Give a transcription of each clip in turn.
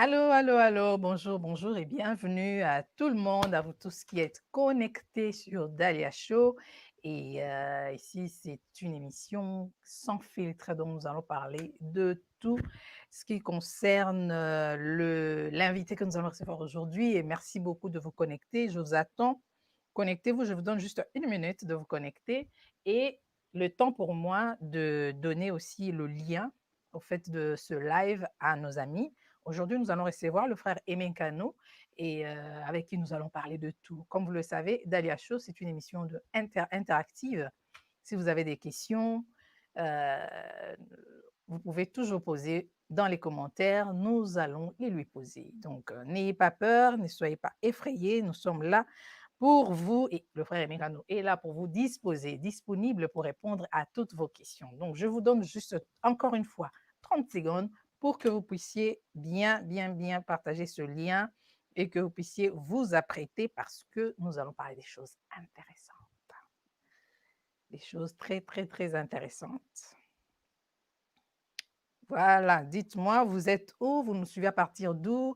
Allô, allô, allô, bonjour, bonjour et bienvenue à tout le monde, à vous tous qui êtes connectés sur Dahlia Show. Et ici, c'est une émission sans filtre dont nous allons parler de tout ce qui concerne l'invité que nous allons recevoir aujourd'hui. Et merci beaucoup de vous connecter. Je vous attends. Connectez-vous. Je vous donne juste une minute de vous connecter et le temps pour moi de donner aussi le lien au fait de ce live à nos amis. Aujourd'hui, nous allons recevoir le frère Emenkano et avec qui nous allons parler de tout. Comme vous le savez, Dalia Show, c'est une émission interactive. Si vous avez des questions, euh, vous pouvez toujours poser dans les commentaires. Nous allons les lui poser. Donc, n'ayez pas peur, ne soyez pas effrayés. Nous sommes là pour vous et le frère Emenkano est là pour vous disposer, disponible pour répondre à toutes vos questions. Donc, je vous donne juste encore une fois 30 secondes pour que vous puissiez bien partager ce lien et que vous puissiez vous apprêter parce que nous allons parler des choses intéressantes, des choses très intéressantes. Voilà, dites-moi, vous êtes où? Vous nous suivez à partir d'où?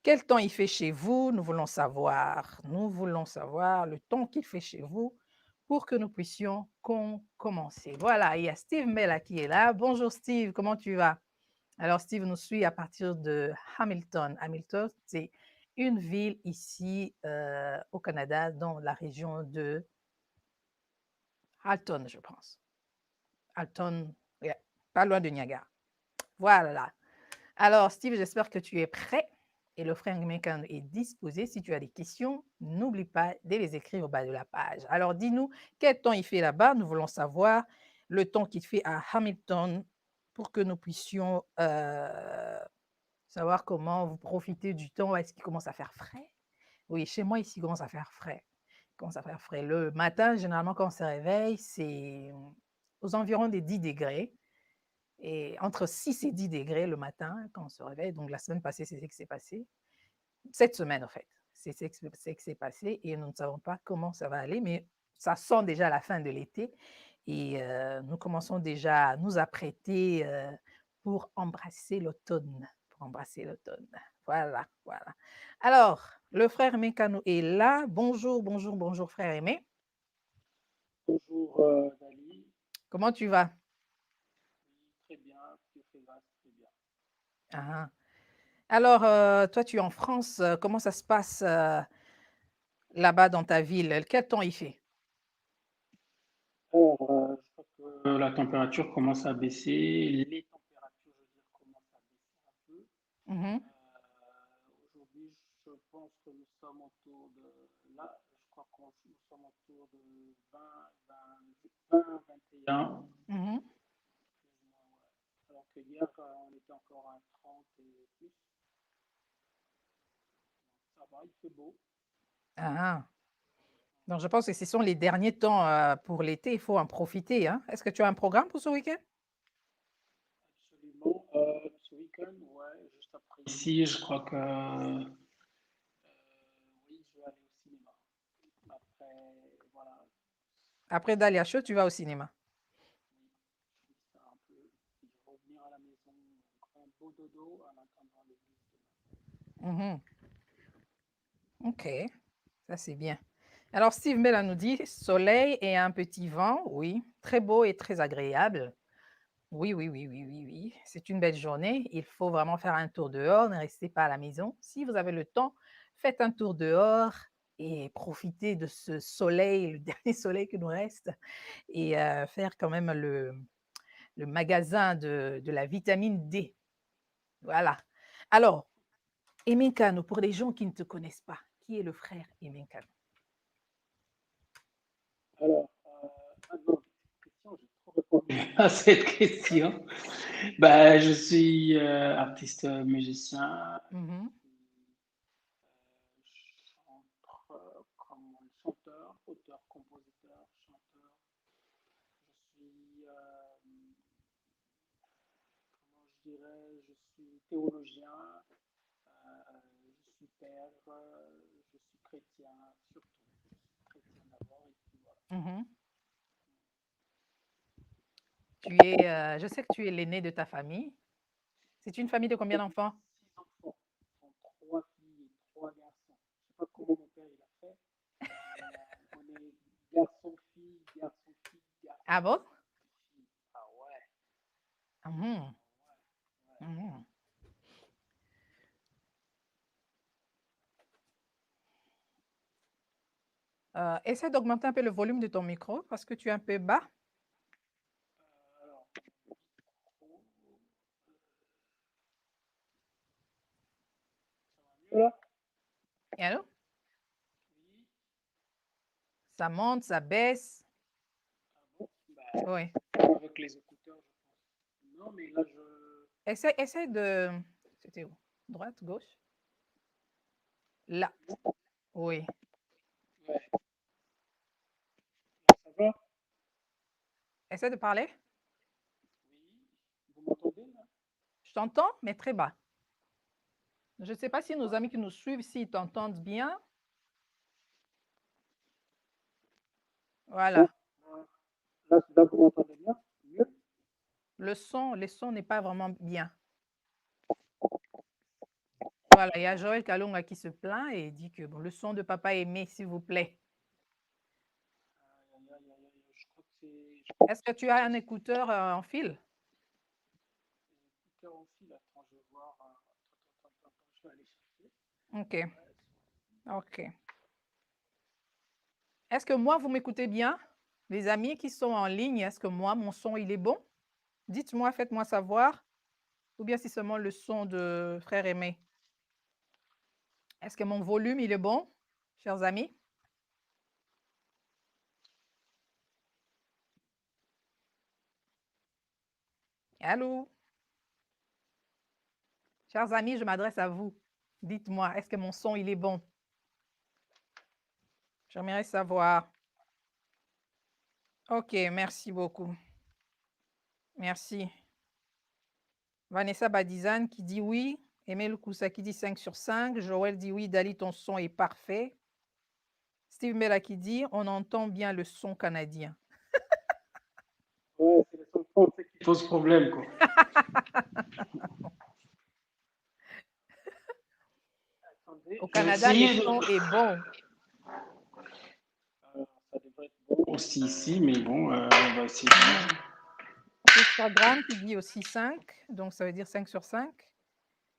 Quel temps il fait chez vous? Nous voulons savoir. Nous voulons savoir le temps qu'il fait chez vous pour que nous puissions commencer. Voilà, il y a Steve Mella qui est là. Bonjour Steve, comment tu vas? Alors, Steve nous suit à partir de Hamilton. Hamilton, c'est une ville ici au Canada, dans la région de Halton, je pense. Halton, yeah, pas loin de Niagara. Voilà. Alors, Steve, j'espère que tu es prêt et le frère Mekan est disposé. Si tu as des questions, n'oublie pas de les écrire au bas de la page. Alors, dis-nous quel temps il fait là-bas. Nous voulons savoir le temps qu'il fait à Hamilton pour que nous puissions savoir comment vous profitez du temps. Est-ce qu'il commence à faire frais? Oui, chez moi, ici, il commence à faire frais. Il commence à faire frais. Le matin, généralement, quand on se réveille, c'est aux environs des 10 degrés. Et entre 6 et 10 degrés le matin, quand on se réveille. Donc, la semaine passée, c'est ce qui s'est passé. Cette semaine, en fait, c'est ce qui s'est passé et nous ne savons pas comment ça va aller, mais ça sent déjà la fin de l'été et nous commençons déjà à nous apprêter pour embrasser l'automne. Pour embrasser l'automne. Voilà, voilà. Alors, le frère Mécano est là. Bonjour, bonjour, bonjour, frère Aimé. Bonjour Dali, Comment tu vas? très bien, Dieu fait grâce, très bien. Ah. Alors, toi, tu es en France. Comment ça se passe là-bas dans ta ville? Quel temps il fait? Alors, je crois que la température commence à baisser, les températures, je veux dire, commencent à baisser un peu. Mhm. Aujourd'hui, je pense que nous sommes autour de, là, je crois que nous sommes autour de 21, Mhm. plus ou moins, ouais. Alors que hier, on était encore à 30 et plus. Ça va, il fait beau. Ah. Donc, je pense que ce sont les derniers temps pour l'été. Il faut en profiter, hein. Est-ce que tu as un programme pour ce week-end? Absolument. Ce week-end, ouais, juste après ici, je crois que oui, je vais aller au cinéma. Après, voilà, Après Dahlia Show, tu vas au cinéma. oui, je fais ça un peu. Puis je vais revenir à la maison, un beau dodo en attendant l'église demain. Mhm. OK, ça c'est bien. Alors, Steve Mella nous dit soleil et un petit vent. Oui, très beau et très agréable. Oui. C'est une belle journée. Il faut vraiment faire un tour dehors. Ne restez pas à la maison. Si vous avez le temps, faites un tour dehors et profitez de ce soleil, le dernier soleil qui nous reste, et faire quand même le magasin de la vitamine D. Voilà. Alors, Emenkano, pour les gens qui ne te connaissent pas, qui est le frère Emenkano? Alors, maintenant, question, j'ai trop répondu à cette question. Bah, je suis artiste musicien, Mhm, chanteur, auteur, compositeur, chanteur. Je suis comment je dirais, je suis théologien, je suis père, je suis chrétien, surtout. Je suis chrétien d'abord, et puis voilà. mhm. Je sais que tu es l'aîné de ta famille. C'est une famille de combien d'enfants? Six enfants. garçon, fille, garçon, fille, garçon, Ah bon? fille. Ah ouais, Mhm, ouais. mhm. Essaie d'augmenter un peu le volume de ton micro parce que tu es un peu bas. Alors, micro, ça va mieux là? Et allô? Oui. Ça monte, ça baisse. Ah bon? Bah, Oui. avec les écouteurs, je pense. Non, mais là, Essaie de. C'était où? Droite, gauche? Là. Oui. ouais, là, ça va? Essaie de parler. Oui. Vous m'entendez là? Je t'entends, mais très bas. Je ne sais pas si nos amis qui nous suivent, s'ils t'entendent bien. Bon, Voilà. là, vous m'entendez bien? Mieux? Le son n'est pas vraiment bien. Voilà, il y a Joël Kalonga qui se plaint et dit que bon, le son de Papa Aimé, s'il vous plaît. Aïe, aïe, aïe, aïe, je crois Est-ce que que c'est tu as peut-être un écouteur en fil? l'écouteur aussi. Là, attends, je vais voir. Attends, je vais aller chercher. Ok, Ouais, ok. Est-ce que moi, vous m'écoutez bien? Les amis qui sont en ligne, est-ce que moi, mon son, il est bon? Dites-moi, faites-moi savoir. Ou bien si seulement le son de Frère Aimé. Est-ce que mon volume, il est bon, chers amis? Allô? Chers amis, je m'adresse à vous. Dites-moi, est-ce que mon son, il est bon? J'aimerais savoir. Ok, merci beaucoup. Merci. Vanessa Badizane qui dit oui. Emile Koussa qui dit 5 sur 5. Joël dit oui. Dali, ton son est parfait. Steve Mella qui dit on entend bien le son canadien. ouais, c'est le son français qui pose problème, quoi. Attendez, Au je vais Canada, le essayer son de. est bon. Ça devrait être bon aussi ici, mais bon, on va essayer. Mhm. Instagram qui dit aussi 5. Donc, ça veut dire 5 sur 5.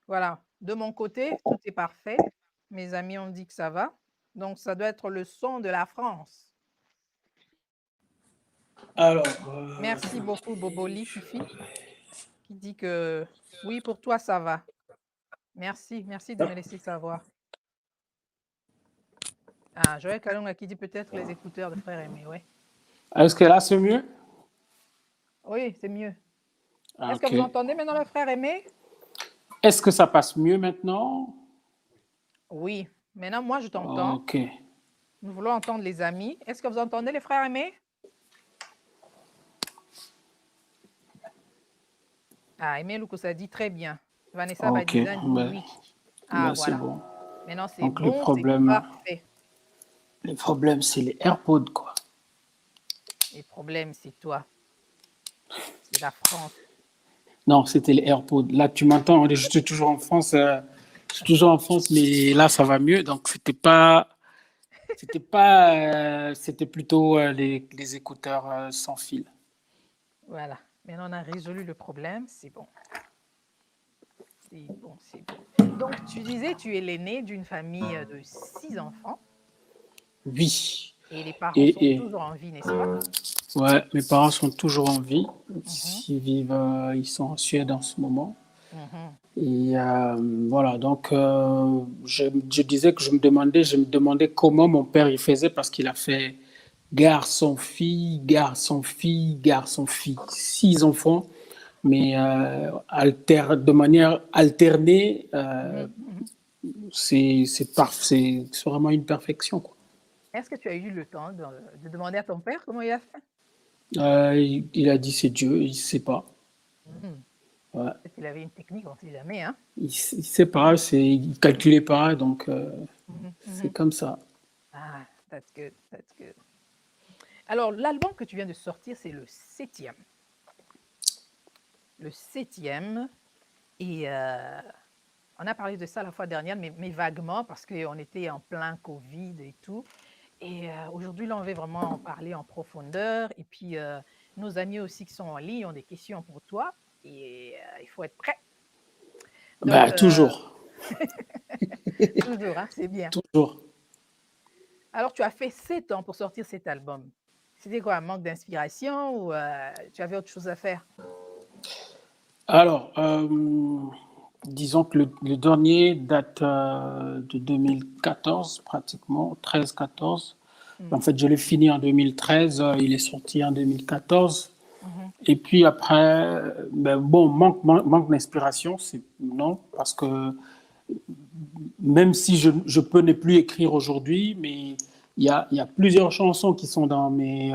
Voilà. De mon côté, tout est parfait. Mes amis ont dit que ça va. Donc, ça doit être le son de la France. Alors, Merci beaucoup, Boboli Fifi, qui dit que oui, pour toi, ça va. Merci, merci de me laisser savoir. Ah, Joël Kalonga qui dit peut-être les écouteurs de Frère Aimé, oui. est-ce que là c'est mieux? Oui, c'est mieux. Ah, Est-ce que ok. vous entendez maintenant le Frère Aimé? Est-ce que ça passe mieux maintenant? Oui. Maintenant, moi, je t'entends. Ok. Nous voulons entendre les amis. Est-ce que vous entendez les Frères Aimé? Ah, Aimé Lukusa dit très bien. Vanessa Ok. Badizan dit Ben, oui. Ah, ben, c'est voilà. bon. Maintenant, c'est Donc bon, c'est parfait. le problème, c'est les AirPods, quoi. Les problèmes, c'est toi. C'est la France. Non, c'était les AirPods. Là, tu m'entends, je suis toujours en France. Je suis toujours en France, mais là, ça va mieux. Donc, c'était plutôt les écouteurs sans fil. Voilà. Maintenant, on a résolu le problème. C'est bon. C'est bon, c'est bon. Donc, tu disais, tu es l'aîné d'une famille de 6 enfants Oui. et les parents sont Et toujours en vie, n'est-ce pas? ouais, mes parents sont toujours en vie. Mhm, Ils sont en Suède en ce moment. mhm. Et voilà, donc je disais que je me demandais comment mon père il faisait parce qu'il a fait garçon, fille, garçon, fille, garçon, fille. 6 enfants, mais de manière alternée, Mhm, mhm. c'est vraiment une perfection, quoi. Est-ce que tu as eu le temps de demander à ton père comment il a fait? Il a dit c'est Dieu, il ne sait pas. Mhm. Ouais. Peut-être qu'il avait une technique, on ne sait jamais, hein? Il sait pas, il calculait pas, donc Mhm, c'est mhm. comme ça. Ah, that's good, that's good. Alors, l'album que tu viens de sortir, c'est le septième. Le septième. Et on a parlé de ça la fois dernière, mais vaguement, parce qu'on était en plein Covid et tout. Et aujourd'hui, là, on veut vraiment en parler en profondeur. Et puis, nos amis aussi qui sont en ligne ont des questions pour toi. Et il faut être prêt. Donc, Bah, toujours, toujours, hein, c'est bien. toujours. Alors, tu as fait 7 ans pour sortir cet album. C'était quoi, un manque d'inspiration ou tu avais autre chose à faire? Alors, disons que le dernier date de 2014, pratiquement, 13-14. En Mhm, fait, je l'ai fini en 2013, il est sorti en 2014. mhm, Et puis après, ben bon, manque d'inspiration, c'est non, parce que même si je peux ne plus écrire aujourd'hui, mais il y a plusieurs chansons qui sont dans mes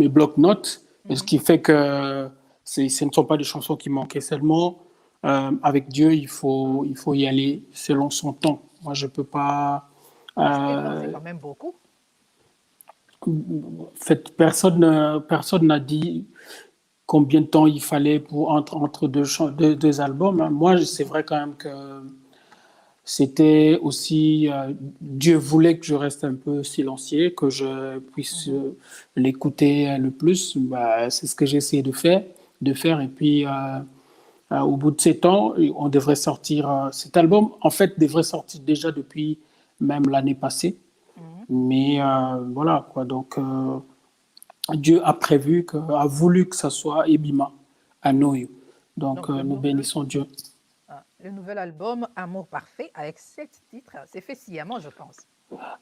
blocs-notes, et ce mhm. qui fait que ce ne sont pas des chansons qui manquaient seulement. Avec Dieu, il faut y aller selon son temps. Moi, je peux pas. Mais 7 ans, c'est Euh, quand même beaucoup. En fait, personne n'a dit combien de temps il fallait pour entre deux albums. Moi, c'est vrai quand même que c'était aussi Dieu voulait que je reste un peu silencieux, que je puisse Mhm. l'écouter le plus. Bah, c'est ce que j'ai essayé de faire. Et puis au bout de 7 ans, on devrait sortir cet album. En fait, devrait sortir déjà depuis même l'année passée. Mhm. Mais voilà quoi. Donc Dieu a prévu, a voulu que ça soit Ebima à Noé. Donc Donc, nous bénissons Dieu. le nouvel album Amour parfait avec 7 titres, c'est fait sciemment, je pense.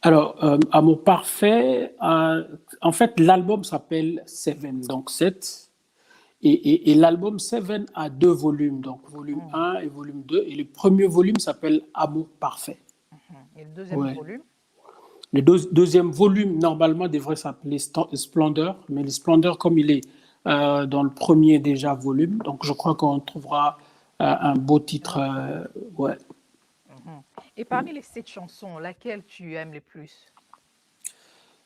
Alors, Amour parfait, en fait, l'album s'appelle Seven, donc 7. Et l'album Seven a deux volumes, donc volume Mhm, 1 et volume 2. Et le premier volume s'appelle Amour parfait. mhm. Et le deuxième Ouais. volume? Le deuxième volume, normalement, devrait s'appeler Splendeur, mais le Splendeur, comme il est dans le premier déjà volume, donc je crois qu'on trouvera un beau Un titre. autre volume. Ouais. Mhm. Et parmi les 7 chansons, laquelle tu aimes le plus?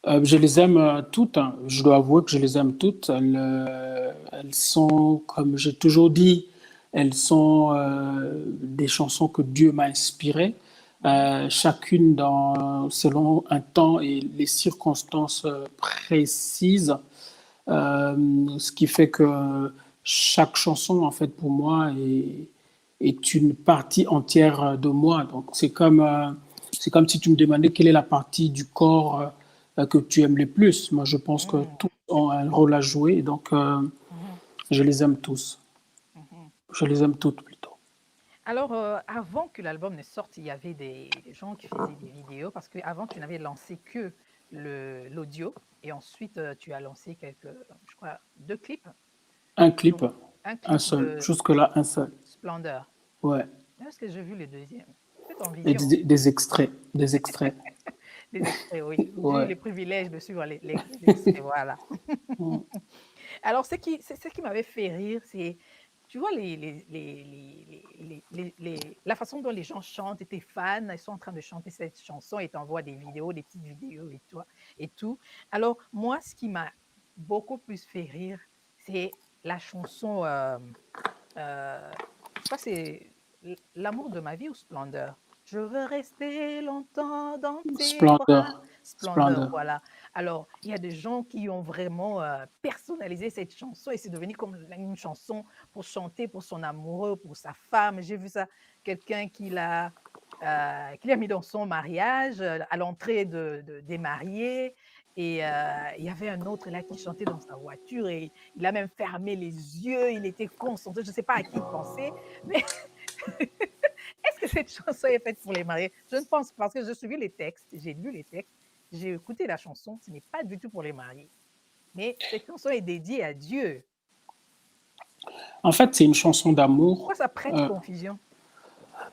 Je les aime toutes, hein. Je dois avouer que je les aime toutes. Elles sont, comme j'ai toujours dit, elles sont des chansons que Dieu m'a inspirées, Mhm. chacune selon un temps et les circonstances précises. Ce qui fait que chaque chanson, en fait, pour moi, est une partie entière de moi. Donc, c'est comme si tu me demandais quelle est la partie du corps que tu aimes le plus. Moi, je pense que Mhm, tous ont un rôle à jouer. Donc, mhm, je les aime tous. mhm. Je les aime toutes plutôt. Alors, avant que l'album ne sorte, il y avait des gens qui faisaient des vidéos parce qu'avant, tu n'avais lancé que l'audio et ensuite, tu as lancé je crois, 2 clips. Un clip, Donc, un un clip seul. de Jusque-là, un seul. Splendeur. Ouais. Est-ce que j'ai vu le deuxième? C'est en Et vision. des extraits. Des extraits. Des extraits, oui. J'ai eu Ouais. les privilèges de suivre les extraits, voilà. Alors, ce qui m'avait fait rire, c'est, tu vois, la façon dont les gens chantent, et tes fans, ils sont en train de chanter cette chanson et t'envoient des vidéos, des petites vidéos et tout. Alors, moi, ce qui m'a beaucoup plus fait rire, c'est la chanson, je crois que c'est L'amour de ma vie ou Splendeur. Je veux rester longtemps dans tes bras. Splendeur. Splendeur, Splendeur. voilà. Alors, il y a des gens qui ont vraiment personnalisé cette chanson et c'est devenu comme une chanson pour chanter pour son amoureux, pour sa femme. J'ai vu ça, quelqu'un qui l'a mis dans son mariage, à l'entrée des mariés. Et il y avait un autre là qui chantait dans sa voiture et il a même fermé les yeux, il était concentré, je ne sais pas à qui il pensait, mais est-ce que cette chanson est faite pour les mariés? Je ne pense pas, parce que j'ai suivi les textes, j'ai lu les textes, j'ai écouté la chanson, ce n'est pas du tout pour les mariés. Mais cette chanson est dédiée à Dieu. En fait, c'est une chanson Pourquoi d'amour. ça prête confusion?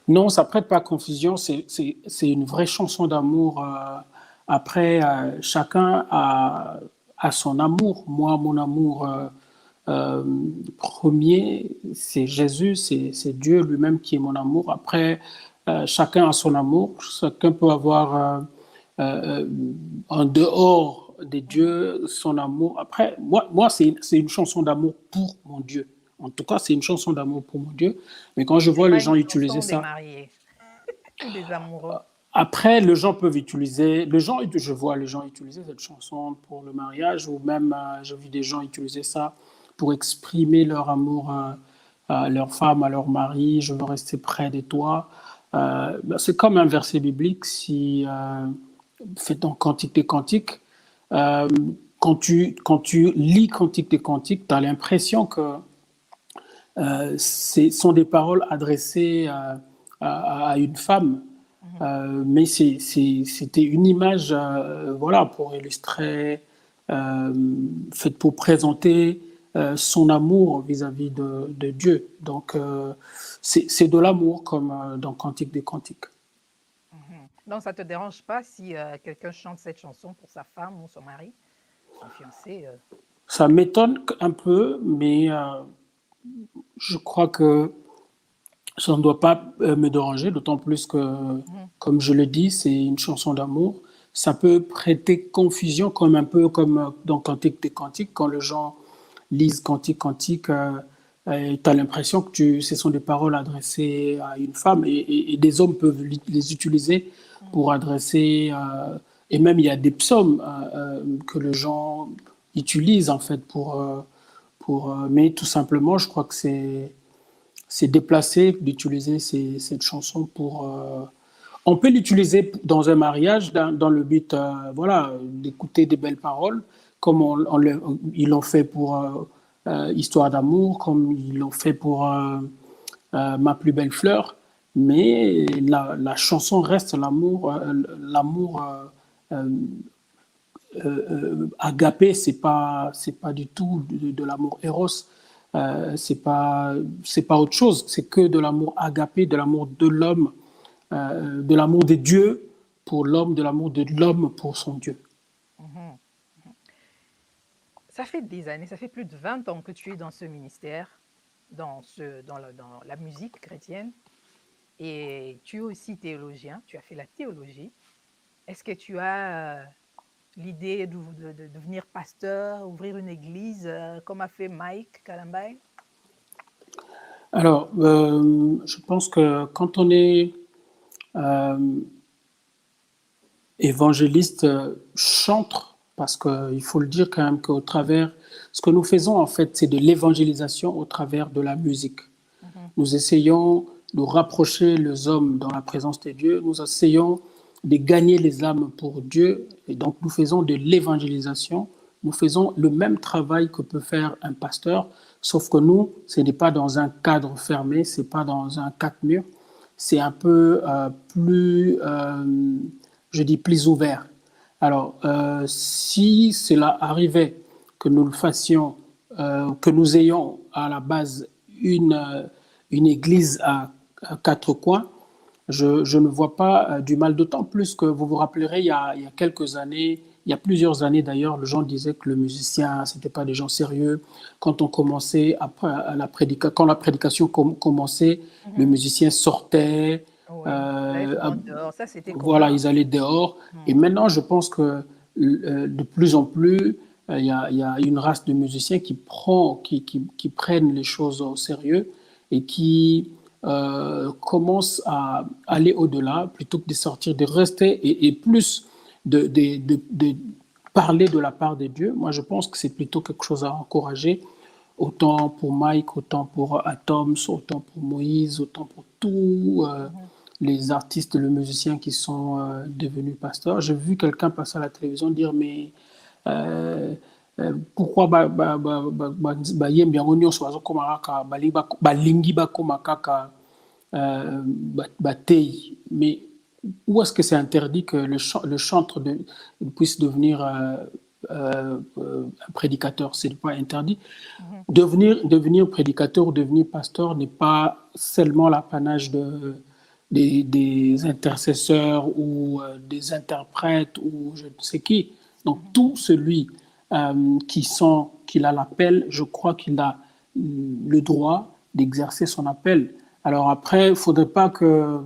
Non, ça prête pas à confusion. C'est une vraie chanson d'amour. Après, chacun a son amour. Moi, mon amour euh, premier, c'est Jésus, c'est Dieu lui-même qui est mon amour. Après, chacun a son amour. Chacun peut avoir euh, en dehors des Mhm. dieux son amour. Après, moi c'est une chanson d'amour pour mon Dieu. En tout cas, c'est une chanson d'amour pour mon Dieu. Mais quand je C'est vois les pas gens une utiliser chanson des ça, mariés ou des amoureux. Après, je vois les gens utiliser cette chanson pour le mariage, ou même j'ai vu des gens utiliser ça pour exprimer leur amour à leur femme, à leur mari, je veux rester près de toi. C'est comme un verset biblique, si fait ton Cantique des Cantiques. Euh, quand tu lis Cantique des Cantiques, tu as l'impression que ce sont des paroles adressées à une femme, Mhm. mais c'était une image, voilà, pour illustrer, euh, faite pour présenter son amour vis-à-vis de Dieu. Donc, c'est de l'amour, comme dans Cantique des Cantiques. Mhm. Donc, ça ne te dérange pas si quelqu'un chante cette chanson pour sa femme ou son mari, son fiancé Ça m'étonne un peu, mais je crois que ça ne doit pas me déranger, d'autant plus que, Mhm. comme je le dis, c'est une chanson d'amour. Ça peut prêter confusion, comme un peu comme dans Cantique des Cantiques, quand les gens lisent Cantique, Cantique, tu as l'impression que ce sont des paroles adressées à une femme, et des hommes peuvent les utiliser Mhm. pour adresser, et même il y a des psaumes que les gens utilisent en fait mais tout simplement, je crois que c'est déplacé d'utiliser cette chanson pour. On peut l'utiliser dans un mariage dans le but, voilà, d'écouter des belles paroles, comme ils l'ont fait pour Histoire d'amour, comme ils l'ont fait pour Ma plus belle fleur. Mais la chanson reste l'amour agapé, c'est pas du tout de l'amour éros. C'est pas autre chose. C'est que de l'amour agapé, de l'amour de l'homme, de l'amour de Dieu pour l'homme, de l'amour de l'homme pour son Dieu. Mhm. Ça fait des années, ça fait plus de 20 ans que tu es dans ce ministère, dans la musique chrétienne, et tu es aussi théologien, tu as fait la théologie. Est-ce que tu as l'idée de devenir pasteur, ouvrir une église, comme a fait Mike Kalambay? Alors, je pense que quand on est euh, évangéliste, chantre, parce qu'il faut le dire quand même qu'au travers, ce que nous faisons en fait, c'est de l'évangélisation au travers de la musique. Mhm. Nous essayons de rapprocher les hommes dans la présence de Dieu. Nous essayons de gagner les âmes pour Dieu. Et donc, nous faisons de l'évangélisation. Nous faisons le même travail que peut faire un pasteur, sauf que nous, ce n'est pas dans un cadre fermé, ce n'est pas dans un quatre murs. C'est un peu plus, je dis, plus ouvert. Alors, si cela arrivait que nous le fassions, que nous ayons à la base une église à quatre coins, je ne vois pas du mal, d'autant plus que vous vous rappellerez, il y a quelques années, il y a plusieurs années d'ailleurs, les gens disaient que le musicien, ce n'était pas des gens sérieux. Quand on commençait, quand la prédication commençait, le Mhm. musicien sortait, Oui, il allait euh, souvent dehors, ça c'était voilà, commun. ils allaient dehors. Et Mhm. maintenant, je pense que de plus en plus, il y a une race de musiciens qui prennent les choses au sérieux et qui commencent à aller au-delà plutôt que de sortir, de rester et plus de parler de la part de Dieu. Moi, je pense que c'est plutôt quelque chose à encourager, autant pour Mike, autant pour Atoms, autant pour Moïse, autant pour tous Mhm. les artistes, les musiciens qui sont devenus pasteurs. J'ai vu quelqu'un passer à la télévision dire, mais pourquoi yembi yango nyonso bazokoma kaka balingi bakoma kaka batei, mais où est-ce que c'est interdit que le chantre puisse devenir un prédicateur? C'est pas interdit. Mhm. Devenir prédicateur ou devenir pasteur n'est pas seulement l'apanage des intercesseurs ou des interprètes ou je ne sais qui. Donc Mhm. tout celui qu'il a l'appel, je crois qu'il a le droit d'exercer son appel. Alors après, il ne faudrait pas que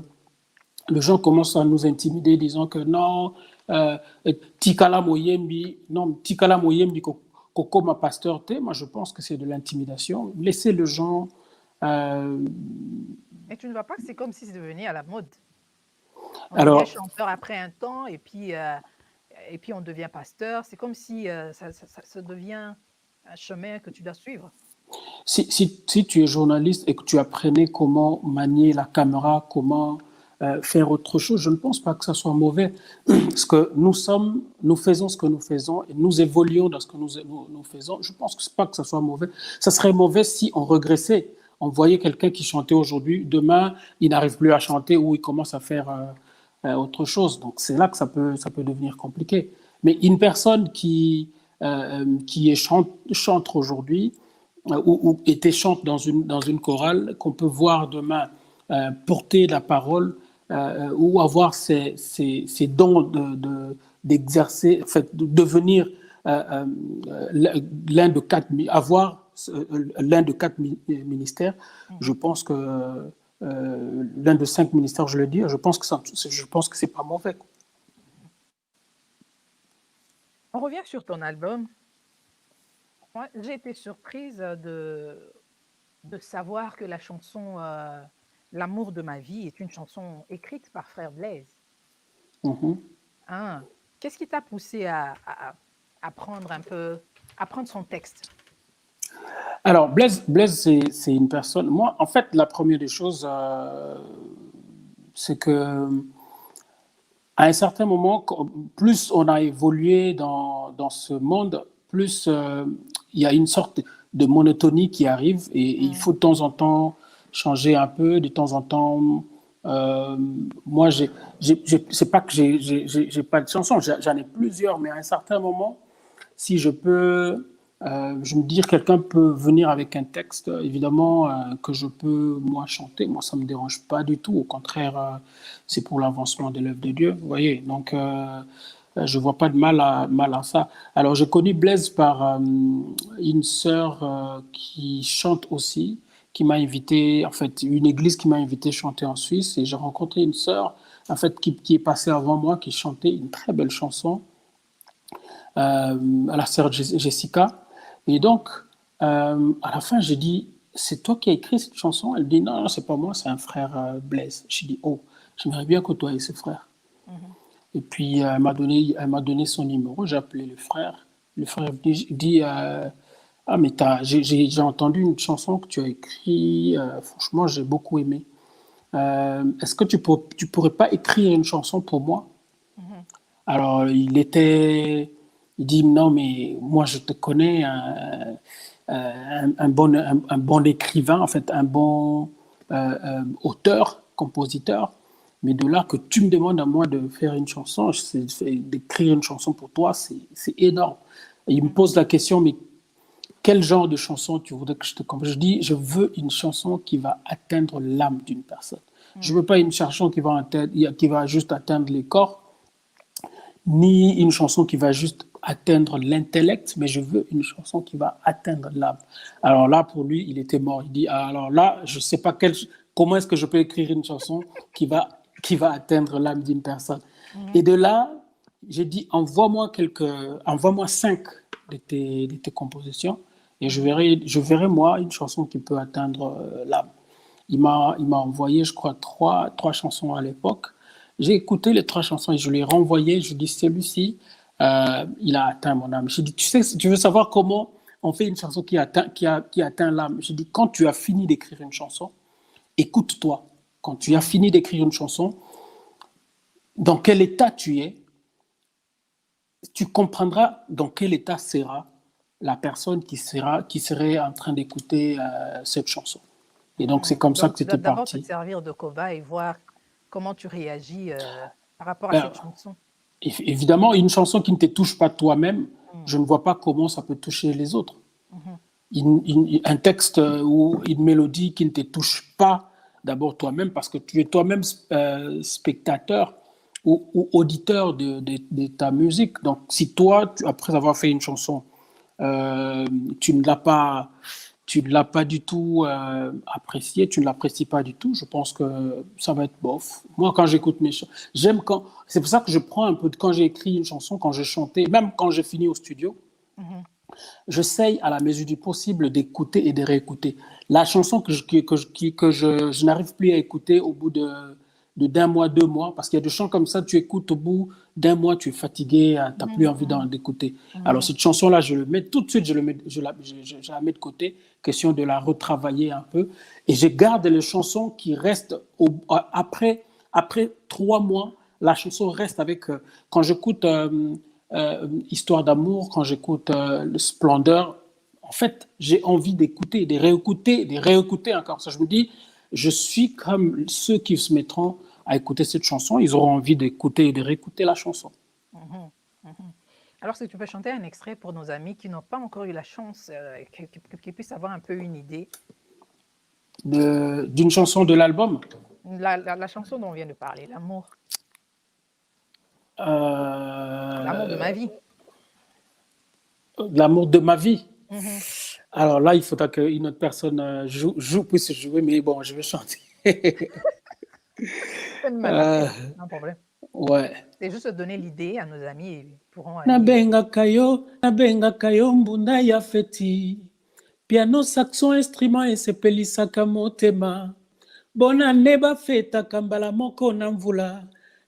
les gens commencent à nous intimider, disant que non, euh, Tikala Moyembi, non, Tikala Moyembi, Koko ma pasteur, moi je pense que c'est de l'intimidation. Laissez les gens. euh, Et tu ne vois pas que c'est comme si c'est devenu à la mode? On devient Alors, chanteur après un temps et puis on devient pasteur. C'est comme si ça devient un chemin que tu dois suivre. si tu es journaliste et que tu apprenais comment manier la caméra, comment faire autre chose, je ne pense pas que ça soit mauvais. Parce que nous faisons ce que nous faisons et nous évoluons dans ce que nous faisons. Je pense que c'est pas que ça soit mauvais. Ça serait mauvais si on régressait. On voyait quelqu'un qui chantait aujourd'hui, demain, il n'arrive plus à chanter ou il commence à faire autre chose. Donc c'est là que ça peut devenir compliqué. Mais une personne qui est chante aujourd'hui, ou était chante dans une chorale, qu'on peut voir demain porter la parole ou avoir ces dons d'exercer, en fait, de devenir l'un de quatre, avoir l'un de quatre ministères. Je Mhm. pense que l'un de cinq ministères, je le dis, je pense que c'est pas mauvais. On revient sur ton album. Moi, j'ai été surprise de savoir que la chanson L'amour de ma vie est une chanson écrite par Frère Blaise. Mm-hmm. Hein? Qu'est-ce qui t'a poussé à prendre un peu, à prendre son texte? Alors, Blaise c'est une personne. Moi, en fait, la première des choses, c'est que à un certain moment, plus on a évolué dans ce monde, plus il y a une sorte de monotonie qui arrive et il Mm. faut de temps en temps changer un peu, de temps en temps. Euh, Moi, c'est pas que j'ai pas de chansons, j'en ai plusieurs, mais à un certain moment, si je peux, je me dis, quelqu'un peut venir avec un texte, évidemment, que je peux, moi, chanter. Moi, ça ne me dérange pas du tout. Au contraire, c'est pour l'avancement de l'œuvre de Dieu, vous voyez. Donc, je ne vois pas de mal à ça. Alors, j'ai connu Blaise par une sœur qui chante aussi, qui m'a invité, en fait, une église qui m'a invité chanter en Suisse. Et j'ai rencontré une sœur, en fait, qui est passée avant moi, qui chantait une très belle chanson à la sœur Jessica. Et donc, à la fin, j'ai dit, c'est toi qui as écrit cette chanson? Elle dit, non, non, c'est pas moi, c'est un frère Blaise. J'ai dit, oh, j'aimerais bien côtoyer ce frère. Mhm. Et puis, elle m'a donné son numéro, j'ai appelé le frère. Le frère dit, ah, mais j'ai entendu une chanson que tu as écrite, franchement, j'ai beaucoup aimé. Est-ce que tu pourrais pas écrire une chanson pour moi? Mhm. Alors, il dit, non, mais moi, je te connais, un bon écrivain, en fait, un bon auteur, compositeur. Mais de là que tu me demandes à moi de faire une chanson, d'écrire une chanson pour toi, c'est énorme. Et il me Mhm. pose la question, mais quel genre de chanson tu voudrais que je te compose? Je dis, je veux une chanson qui va atteindre l'âme d'une personne. Je ne Mhm. veux pas une chanson qui va juste atteindre les corps, ni une chanson qui va juste atteindre l'intellect, mais je veux une chanson qui va atteindre l'âme. Alors là, pour lui, il était mort. Il dit, ah, alors là, je ne sais pas comment est-ce que je peux écrire une chanson qui va atteindre l'âme d'une personne. Et Mhm. de là, j'ai dit, envoie-moi cinq de tes compositions et Mhm. je verrai, moi, une chanson qui peut atteindre l'âme. Il m'a envoyé, je crois, trois chansons à l'époque. J'ai écouté les trois chansons et je les ai renvoyées. Je dis, celui-ci, il a atteint mon âme. Je dis, tu sais, tu veux savoir comment on fait une chanson qui atteint l'âme? Je dis, quand tu as fini d'écrire une chanson, écoute-toi. Quand tu as Mhm. fini d'écrire une chanson, dans quel état tu es, tu comprendras dans quel état sera la personne qui serait en train d'écouter cette chanson. Et donc, c'est Mhm. comme ça Donc, que tu dois c'était d'abord te parti. servir de cobaye et voir comment tu réagis par rapport à Euh, cette chanson. Évidemment, une chanson qui ne te touche pas toi-même, Mhm. je ne vois pas comment ça peut toucher les autres. Mhm. Un texte ou une mélodie qui ne te touche pas d'abord toi-même, parce que tu es toi-même spectateur ou auditeur de ta musique. Donc, si toi, après avoir fait une chanson, euh, tu ne l'as pas, tu ne l'as pas du tout apprécié, tu ne l'apprécies pas du tout, je pense que ça va être bof. Moi, quand j'écoute mes chansons, j'aime quand. C'est pour ça que je prends un peu quand j'ai écrit une chanson, quand j'ai chanté, même quand j'ai fini au studio, Mhm. j'essaye à la mesure du possible d'écouter et de réécouter. La chanson que je n'arrive plus à écouter au bout de d'un mois, 2 mois, parce qu'il y a des chants comme ça, tu écoutes au bout d'un mois, tu es fatigué, tu n'as plus envie d'écouter. Alors cette chanson-là, je le mets tout de suite, je la mets de côté, question de la retravailler un peu, et je garde les chansons qui restent après 3 mois. La chanson reste avec, quand j'écoute Histoire d'amour, quand j'écoute le Splendeur, en fait, j'ai envie d'écouter, de réécouter encore. Ça, je me dis, je suis comme ceux qui se mettront à écouter cette chanson, ils auront envie d'écouter et de réécouter la chanson. Mhm, mhm. Alors, si tu peux chanter un extrait pour nos amis qui n'ont pas encore eu la chance, qu'ils puissent avoir un peu une idée. D'une chanson de l'album. La chanson dont on vient de parler, l'amour. L'amour de ma vie. L'amour de ma vie. Mhm. Alors là, il faudra qu'une autre personne puisse jouer, mais bon, je vais chanter. Pas de mal à faire, pas de problème. Ouais. C'est juste donner l'idée à nos amis et ils pourront aller. Nabengaka yo mbunda ya feti. Piano, saxon, instrument esepelisaka motema. Bona nde bafetaka mbala moko na mvula.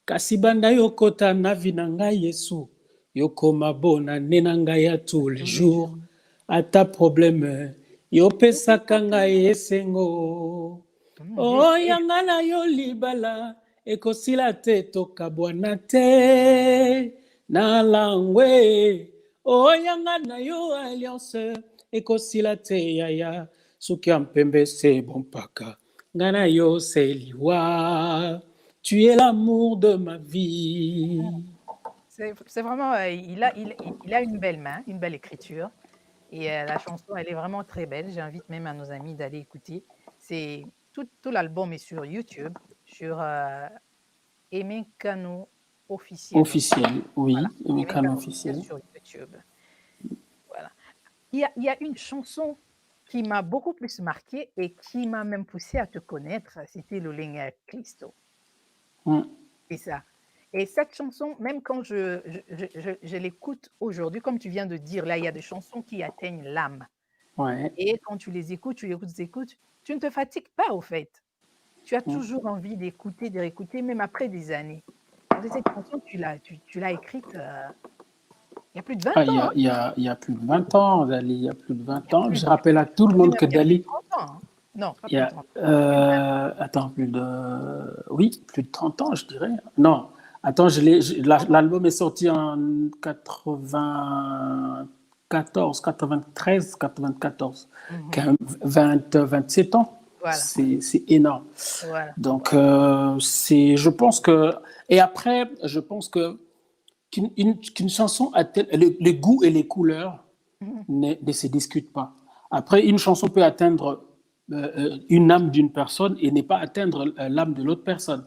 Kasi banda yokota na vi na ngai Yesu. Yokoma bona nde na ngai ya tous les jours. Ata problème yopesaka ngai esengo. Oyanga na yo libala ekosila te tokabwana te na langwe. Oyanga na yo alliance ekosila te yaya soki ya mpembe se bon mpaka. Ngana yo c'est liwa. Tu es l'amour de ma vie. C'est vraiment, il a une belle main, une belle écriture. Et la chanson, elle est vraiment très belle. J'invite même à nos amis d'aller écouter. Tout l'album est sur YouTube, sur Aimé Cano officiel. Officiel, oui. Voilà, Aimé Cano officiel officiel. sur YouTube. Voilà. Il y a une chanson qui m'a beaucoup plus marquée et qui m'a même poussée à te connaître. C'était Lolenga Christo. C'est ça. Et cette chanson, même quand je l'écoute aujourd'hui, comme tu viens de dire, là, il y a des chansons qui atteignent l'âme. Ouais. Et quand tu les écoutes, tu ne te fatigues pas, au fait. Tu as toujours envie d'écouter, de réécouter, même après des années. Cette chanson, tu l'as écrite il y a plus de 20 ans. Il y a plus de 20 ans, Dali, il y a plus de 20 ans. Je rappelle à tout le monde que Dali... 30 ans. Non, pas plus de 30 ans. Attends, oui, plus de 30 ans, je dirais. Non, attends, l'album est sorti en 94, 93, 94. 27 ans. Voilà. C'est énorme. Voilà. Donc, je pense que... Et après, je pense que qu'une chanson atteint les goûts et les couleurs ne se discutent pas. Après, une chanson peut atteindre une âme d'une personne et ne pas atteindre l'âme de l'autre personne.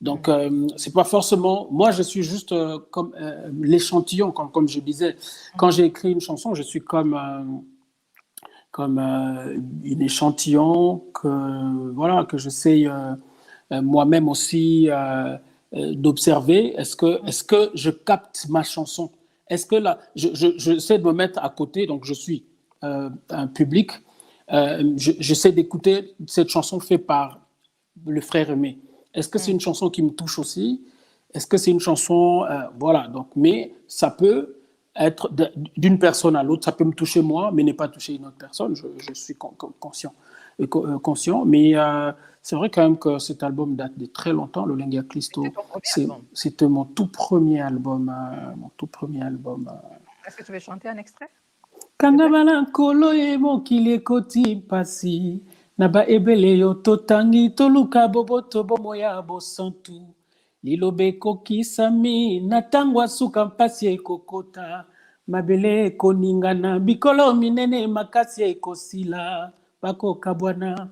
Donc, c'est pas forcément... Moi, je suis juste comme l'échantillon, comme je disais. Quand j'ai écrit une chanson, je suis comme une échantillon que j'essaye moi-même aussi d'observer. Est-ce que je capte ma chanson? Est-ce que là, j'essaie de me mettre à côté, donc je suis un public. J'essaie d'écouter cette chanson faite par le frère Aimé. Est-ce que c'est une chanson qui me touche aussi? Est-ce que c'est une chanson... voilà, donc, mais ça peut être d'une personne à l'autre, ça peut me toucher moi, mais ne pas toucher une autre personne, je suis conscient. Mais c'est vrai quand même que cet album date de très longtemps, Lolenga Christo. C'était mon tout premier album. Est-ce que tu veux chanter un extrait? Kangabala nkolo ye mokili ekoti mpasi na baebele yo totangi toluka boboto bomoya bosantu liloba ekokisami na ntango asuka mpasi ekokota mabele ekoningana bikolo minene makasi ekosila bakokabwana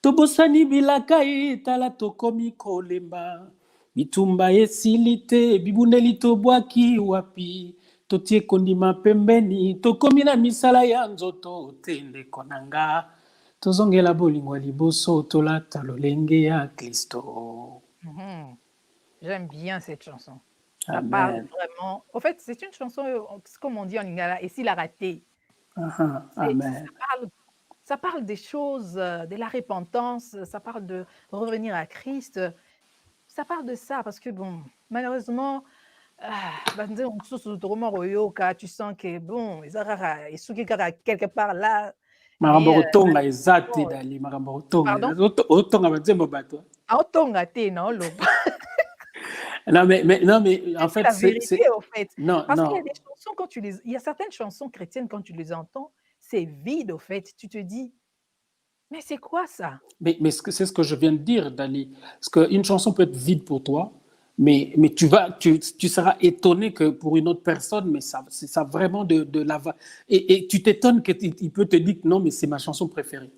tobosani bilakai tala tokomi kolemba bitumba esili te bibundeli tobwaki wapi totie kondima pembeni tokomi na misala ya nzoto te ndeko na nga tozongela bolingo liboso tolata lolenge ya Kristo. J'aime bien cette chanson. Ça parle vraiment... En fait, c'est une chanson, comme on dit en lingala, et s'il a raté. Amen. Ça parle des choses, de la repentance, ça parle de revenir à Christ. ça parle de ça parce que bon, malheureusement, banze mosusu tokomoma koyoka, tu sens que bon, eza kaka esuki kaka quelque part là, makambo mais kotonga eza te bon, Dali, makambo kotonga pardon? otonga banzembo bato. Aotonga te naoloba. Non mais en C'est fait la vérité, au fait. non Parce qu'il y a non des chansons quand tu les il y a certaines chansons chrétiennes quand tu les entends, c'est vide, au fait. Tu te dis: «Mais c'est quoi ça?» mais c'est ce que je viens de dire Dali, parce qu'une chanson peut être vide pour toi, mais tu seras étonné que pour une autre personne, mais ça c'est ça vraiment de la et tu t'étonnes qu'il peut te dire que non mais c'est ma chanson préférée.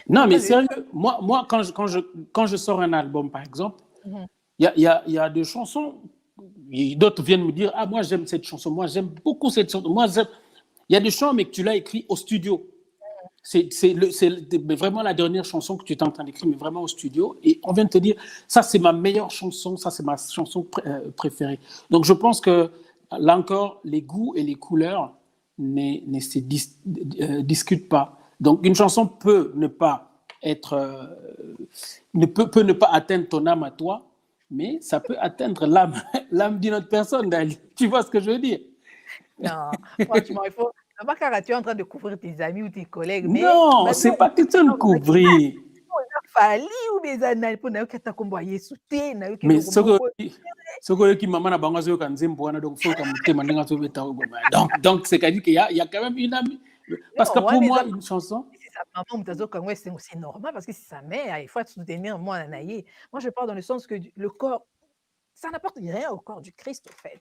Non, Non mais moi, j'ai sérieux, moi quand je sors un album par exemple, mmh il y a des chansons, d'autres viennent me dire, ah, moi j'aime cette chanson, moi j'aime beaucoup cette chanson, il y a des chants, mais que tu l'as écrit au studio. C'est vraiment la dernière chanson que tu es en train d'écrire, mais vraiment au studio. Et on vient de te dire, ça c'est ma meilleure chanson, ça c'est ma chanson préférée. Donc je pense que là encore, les goûts et les couleurs ne se discutent pas. Donc une chanson peut ne pas être, peut ne pas atteindre ton âme à toi, mais ça peut atteindre l'âme d'une autre personne. Dali. Tu vois ce que je veux dire? non, franchement, il faut c'est pas car tu es en train de couvrir tes amis ou tes collègues, mais Non, maintenant, c'est pas question de couvrir. eza Fally ou bien eza nani mpo nayoki ata kombo ya Yesu te, nayoki Mais eloko moko soki oyoki mama na bango azoyoka nzembo wana donc foyoka motema ndenge azobeta ogoma donc c'est-à-dire qu'il y a quand même une amie parce que non, pour wana eza moi une chanson si c'est sa maman moto azoka ngo esengo c'est normal parce que c'est sa mère, il faut soutenir mwana na ye. Moi, je parle dans le sens que du le corps, ça n'apporte rien au corps du Christ, au fait.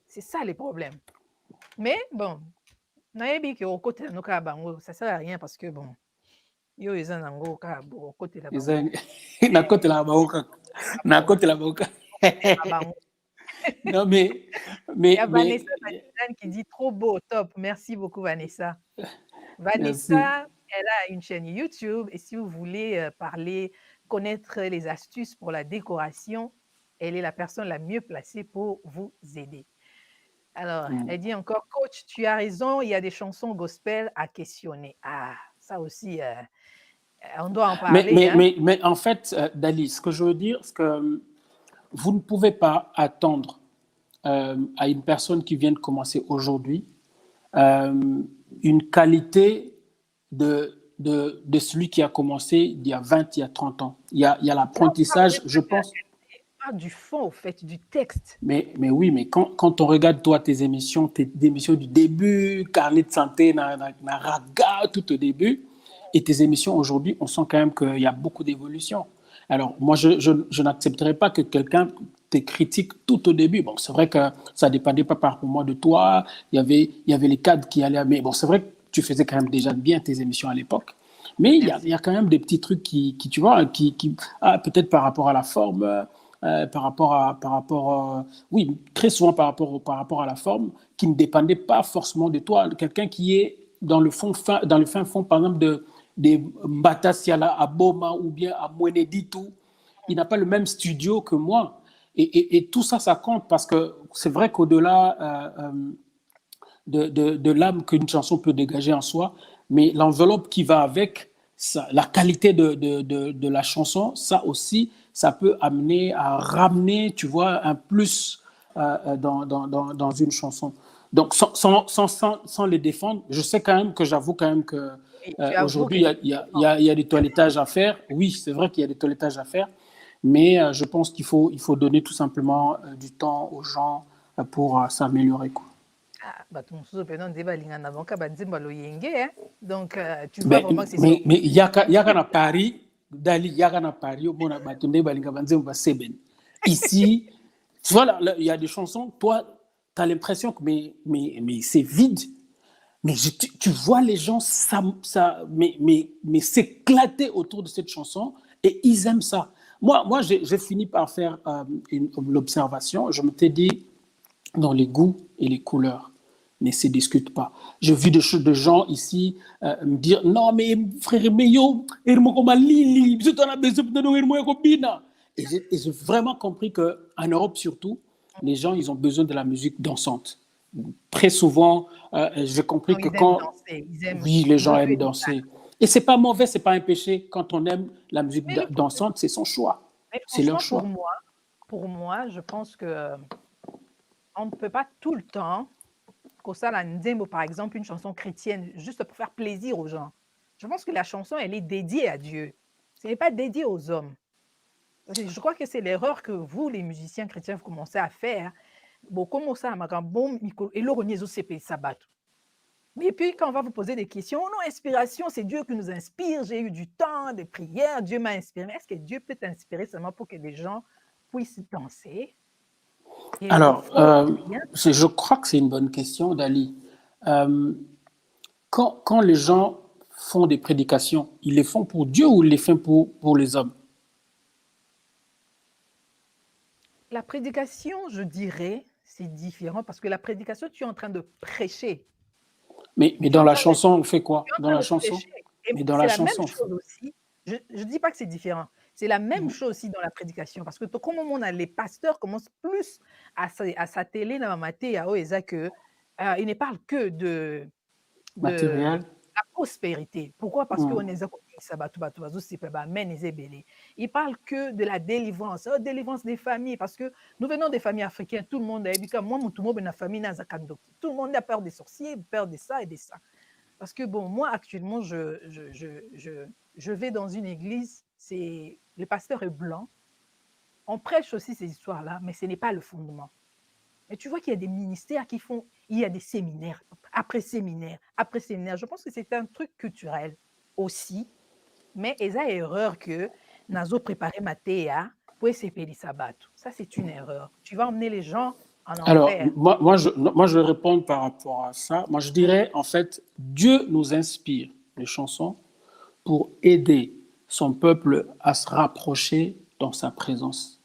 C'est ça le problème. Mais bon, nayebi ke okotela no kaka bango, ça sert à rien parce que bon, yo eza nango kaka okotela eza bango. nakotelaka bango kaka nakotelaka bango kaka Okotela bango. non Il y a mais Vanessa Vanillan qui dit: «Trop beau, top». Merci beaucoup Vanessa. merci. Vanessa, elle a une chaîne YouTube et si vous voulez, parler, connaître les astuces pour la décoration, elle est la personne la mieux placée pour vous aider. Alors, Mm. elle dit encore: «Coach, tu as raison, il y a des chansons gospel à questionner». Ah, ça aussi, on doit en Mais, parler, mais, hein. mais, mais en fait, Dali, ce que je veux dire, c'est que vous ne pouvez pas attendre à une personne qui vient de commencer aujourd'hui euh, une qualité de celui qui a commencé il y a 20, il y a 30 ans. Il y a Là, on parle même l'apprentissage, je pas de la pense. qualité, on parle du fond, au fait, du texte. Mais oui, mais quand on regarde, toi, tes émissions du début, Carnet de santé, Raga, tout au début, et tes émissions aujourd'hui, on sent quand même qu'il y a beaucoup d'évolution. Alors, moi, je n'accepterai pas que quelqu'un te critique tout au début. Bon, c'est vrai que ça ne dépendait pas par moment de toi. Il y avait les cadres qui allaient. Mais bon, c'est vrai que tu faisais quand même déjà bien tes émissions à l'époque. Mais il y a Merci. quand même des petits trucs tu vois, peut-être par rapport à la forme, oui, très souvent par rapport à la forme, qui ne dépendait pas forcément de toi. Quelqu'un qui est dans le fin fond, par exemple, des Mbatassiala à Boma ou bien à Mweneditu, il n'a pas le même studio que moi. Et tout ça, ça compte parce que c'est vrai qu'au-delà de l'âme qu'une chanson peut dégager en soi, mais l'enveloppe qui va avec, ça, la qualité de la chanson, ça aussi, ça peut amener à ramener, tu vois, un plus dans une chanson. Donc, sans les défendre, je sais quand même que j'avoue quand même que Et tu avoues que aujourd'hui, tu les défends. il y a des toilettages à faire. Oui, c'est vrai qu'il y a des toilettages à faire, mais je pense qu'il faut donner tout simplement du temps aux gens pour s'améliorer, quoi. Ah, bato mosusu mpenza nde balingana na bango kaka banzembo ya loyenge, hein. Donc, tu vois Mais, vraiment que c'est mais, sorti. mais yaka na Paris, Dali, yaka na Paris, au mona batunde balinga banzembo ba seben. Ici, tu vois, là, il y a des chansons, toi, tu as l'impression que mais c'est vide. Mais tu vois les gens mais s'éclater autour de cette chanson et ils aiment ça. Moi j'ai fini par faire l'observation. Je m'étais dit, dans les goûts et les couleurs ne se discutent pas. J'ai vu de gens ici me dire non, mais frère Meyo, et j'ai vraiment compris qu'en Europe surtout, les gens ils ont besoin de la musique dansante. Très souvent, j'ai Non, compris que ils aiment quand, danser, ils aiment oui, les gens bouger aiment les danser. Et c'est pas mauvais, c'est pas un péché. Quand on aime la musique mais le problème dansante, c'est son choix. Mais C'est leur franchement, pour choix. moi, pour moi, je pense que on ne peut pas tout le temps, comme ça, la Nzembo, par exemple, une chanson chrétienne, juste pour faire plaisir aux gens. Je pense que la chanson, elle est dédiée à Dieu. Ce n'est pas dédié aux hommes. Je crois que c'est l'erreur que vous, les musiciens chrétiens, vous commencez à faire. Bon, comment ça, bon, et le renier, c'est sabbat. Et puis, quand on va vous poser des questions, non, inspiration, c'est Dieu qui nous inspire. J'ai eu du temps, des prières, Dieu m'a inspiré. Mais est-ce que Dieu peut t'inspirer seulement pour que les gens puissent danser? Il Alors, faut rien. je crois que c'est une bonne question, Dali. Euh, quand les gens font des prédications, ils les font pour Dieu ou ils les font pour les hommes? La prédication, je dirais, c'est différent parce que la prédication, tu es en train de prêcher. Mais Tu es dans en la train de, chanson, on fait tu quoi? es en Dans train la de chanson? prêcher. Et Mais dans c'est la la même chanson, chose aussi. Je ne dis pas que c'est différent. C'est la même chose aussi dans la prédication. Parce que comme on a les pasteurs commencent plus à s'atteler dans la matière, ils ne parlent que de matériel. la prospérité. Pourquoi? Parce qu'on Hmm. est il parle que de la délivrance, oh, délivrance des familles, parce que nous venons des familles africaines, tout le monde a dit moi, mon famille n'a tout le monde a peur des sorciers, peur de ça et de ça. Parce que bon, moi actuellement, je vais dans une église, le pasteur est blanc, on prêche aussi ces histoires-là, mais ce n'est pas le fondement. Mais tu vois qu'il y a des ministères qui font, il y a des séminaires, après séminaire, après séminaire. Je pense que c'est un truc culturel aussi, mais il y a erreur que Nazo préparé Mathéa pour essayer de s'abattre. Ça, c'est une erreur. Tu vas emmener les gens en Alors, enfer. moi, je vais répondre par rapport à ça. Moi, je dirais, en fait, Dieu nous inspire les chansons pour aider son peuple à se rapprocher dans sa présence.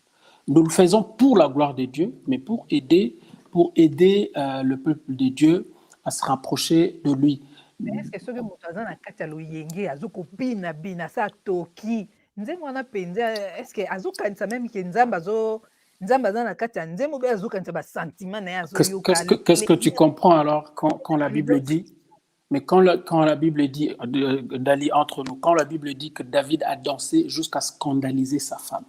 Nous le faisons pour la gloire de Dieu, mais pour aider le peuple de Dieu à se rapprocher de lui. Mais est-ce que soki moto aza na kati ya loyenge azokobina sa toki nzembo wana mpenza estce azokanisa meme ke nzambe aza na kati ya nzembo mpe azokanisa basentiment na ye azoyoka Qu'est-ce que tu comprends alors quand la Bible dit, mais quand la Bible dit, Dali, entre nous, quand la Bible dit que David a dansé jusqu'à scandaliser sa femme,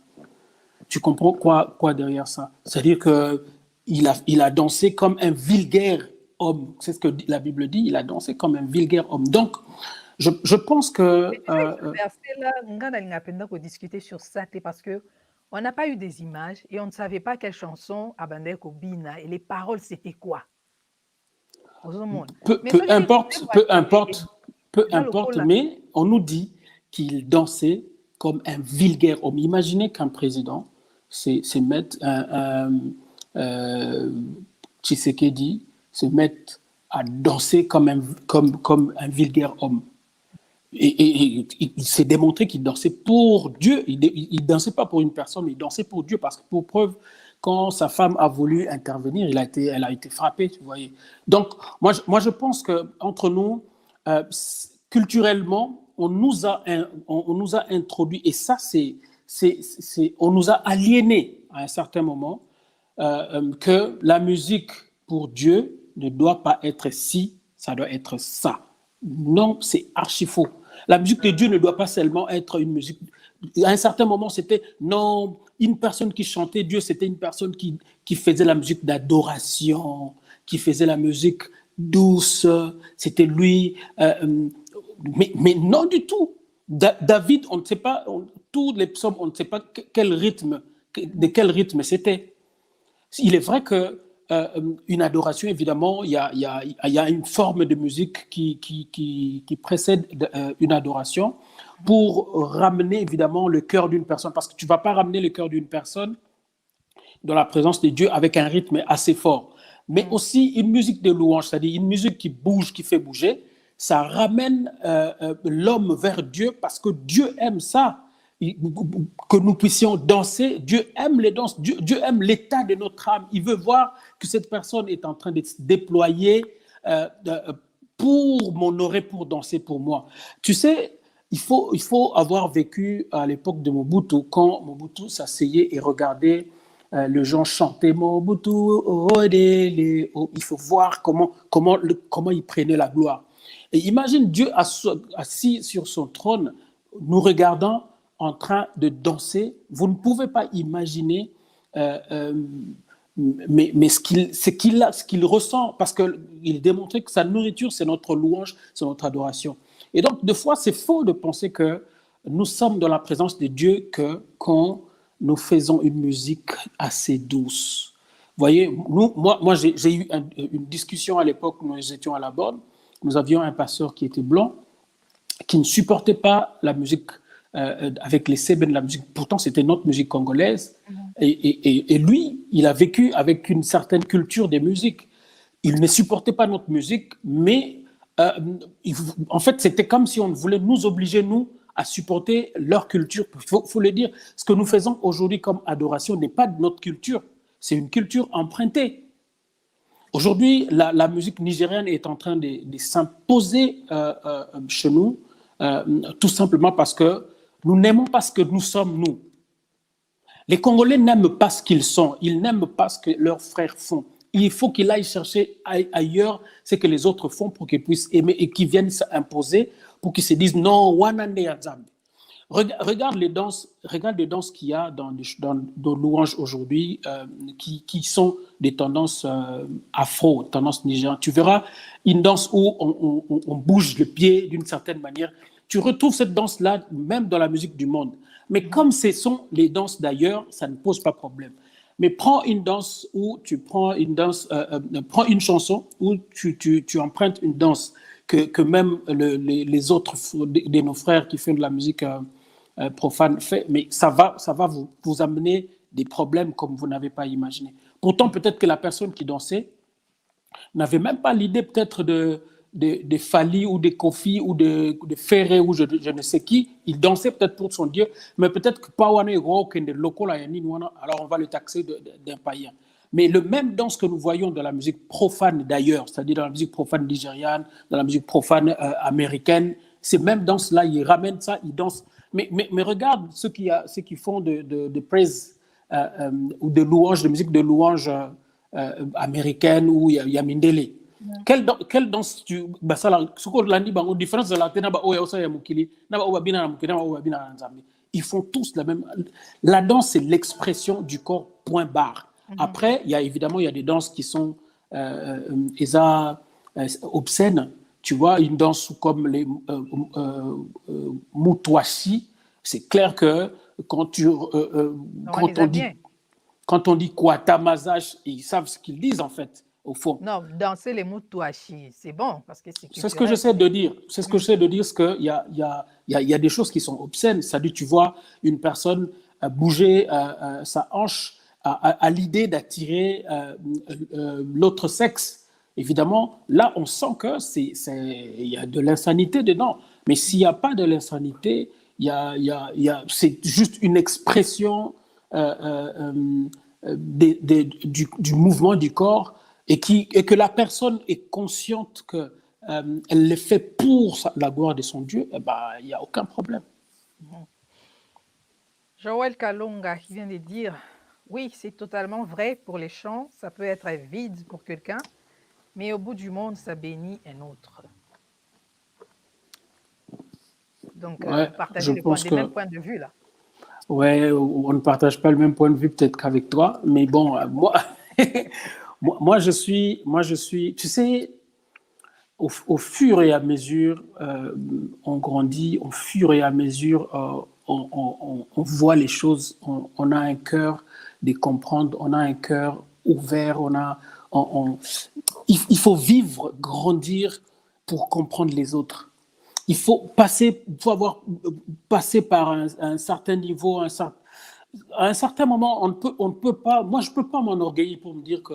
tu comprends quoi derrière ça? C'est-à-dire qu'il a dansé comme un vulgaire homme. C'est ce que la Bible dit, il a dansé comme un vulgaire homme. Donc, je pense Mais que... tu sais, ce verset-là, nga nalinga penda discuter sur ça, parce que on n'a pas eu des images et on ne savait pas quelle chanson abandait Kobina et les paroles c'était quoi. peu, Mais peu soki importe, peu importe, peu eza importe, lokola mais on nous dit qu'il dansait comme un vulgaire homme. Imaginez qu'un président, c'est mettre Tshisekedi, se mettre à danser comme un vulgaire homme. Et il s'est démontré qu'il dansait pour Dieu. Il ne dansait pas pour une personne, mais il dansait pour Dieu. Parce que, pour preuve, quand sa femme a voulu intervenir, elle a été frappée, tu voyez. Donc, moi, je pense qu'entre nous, culturellement, on nous a introduit, et ça, on nous a aliénés à un certain moment, que la musique pour Dieu ne doit pas être ci, ça doit être ça. Non, c'est archi faux. La musique de Dieu ne doit pas seulement être une musique. À un certain moment, c'était non, une personne qui chantait Dieu, c'était une personne qui faisait la musique d'adoration, qui faisait la musique douce. C'était lui. Mais non du tout. David, on ne sait pas, tous les psaumes, on ne sait pas de quel rythme c'était. Il est vrai que une adoration, évidemment, il y a une forme de musique qui précède une adoration pour ramener, évidemment, le cœur d'une personne. Parce que tu ne vas pas ramener le cœur d'une personne dans la présence de Dieu avec un rythme assez fort. Mais aussi une musique de louange, c'est-à-dire une musique qui bouge, qui fait bouger, ça ramène l'homme vers Dieu parce que Dieu aime ça. Que nous puissions danser, Dieu aime les danses, Dieu aime l'état de notre âme. Il veut voir que cette personne est en train de se déployer pour m'honorer, pour danser pour moi. Tu sais, il faut avoir vécu à l'époque de Mobutu, quand Mobutu s'asseyait et regardait les gens chanter Mobutu, Odele. Il faut voir comment il prenait la gloire. Et imagine Dieu assis sur son trône, nous regardant en train de danser. Vous ne pouvez pas imaginer mais ce qu'il ressent, parce qu'il démontrait que sa nourriture, c'est notre louange, c'est notre adoration. Et donc, des fois, c'est faux de penser que nous sommes dans la présence de Dieu que quand nous faisons une musique assez douce. Vous voyez, moi j'ai eu une discussion à l'époque où nous étions à la Bonne. Nous avions un pasteur qui était blanc, qui ne supportait pas la musique avec les sébènes, la musique. Pourtant, c'était notre musique congolaise. Et lui, il a vécu avec une certaine culture des musiques. Il ne supportait pas notre musique, mais en fait, c'était comme si on voulait nous obliger, nous, à supporter leur culture. Il faut le dire, ce que nous faisons aujourd'hui comme adoration n'est pas de notre culture, c'est une culture empruntée. Aujourd'hui, la musique nigériane est en train de s'imposer chez nous, tout simplement parce que nous n'aimons pas ce que nous sommes, nous. Les Congolais n'aiment pas ce qu'ils sont, ils n'aiment pas ce que leurs frères font. Il faut qu'ils aillent chercher ailleurs ce que les autres font pour qu'ils puissent aimer et qu'ils viennent s'imposer, pour qu'ils se disent non, Wanande Azambe. Regarde les danses qu'il y a dans louanges aujourd'hui, qui sont des tendances afro, tendances nigérianes. Tu verras une danse où on bouge le pied d'une certaine manière. Tu retrouves cette danse-là même dans la musique du monde. Mais comme ce sont les danses d'ailleurs, ça ne pose pas problème. Mais prends une danse où tu prends prends une chanson où tu empruntes une danse que même les autres de nos frères qui font de la musique profane fait, mais ça va vous amener des problèmes comme vous n'avez pas imaginé. Pourtant, peut-être que la personne qui dansait n'avait même pas l'idée peut-être de Fali ou de Kofi ou de Ferré ou je ne sais qui. Il dansait peut-être pour son Dieu, mais peut-être que alors on va le taxer d'un païen. Mais le même danse que nous voyons dans la musique profane d'ailleurs, c'est-à-dire dans la musique profane nigériane, dans la musique profane américaine, ces mêmes danses-là, ils ramènent ça, ils dansent. Mais regarde ceux qui font de praise ou de louange, de musique de louange américaine où il y a Mindele. Quelle danse tu différence de la ils font tous la même. La danse, c'est l'expression du corps, point barre. Après, il y a des danses qui sont obscènes. Tu vois, une danse comme les Moutouachi, c'est clair que quand on dit Kouatamazage, ils savent ce qu'ils disent en fait, au fond. Non, danser les Moutouachi, c'est bon parce que c'est culturel. C'est ce que j'essaie de dire. C'est ce que j'essaie de dire, c'est qu'il y a des choses qui sont obscènes. C'est-à-dire, tu vois une personne bouger sa hanche à l'idée d'attirer l'autre sexe. Évidemment, là, on sent qu'il y a de l'insanité dedans. Mais s'il n'y a pas de l'insanité, c'est juste une expression du mouvement du corps et que la personne est consciente qu'elle le fait pour la gloire de son Dieu, il n'y a aucun problème. Joël Kalonga qui vient de dire, oui, c'est totalement vrai pour les chants, ça peut être vide pour quelqu'un, mais au bout du monde, ça bénit un autre. Donc, partagez le même point de vue là. Ouais, on ne partage pas le même point de vue peut-être qu'avec toi, mais bon, moi je suis, tu sais, au fur et à mesure, on grandit, au fur et à mesure, on voit les choses, on a un cœur de comprendre, on a un cœur ouvert, il faut vivre, grandir pour comprendre les autres. Il faut avoir passé par un certain niveau, à un certain moment, on ne peut pas, moi je ne peux pas m'enorgueillir pour me dire que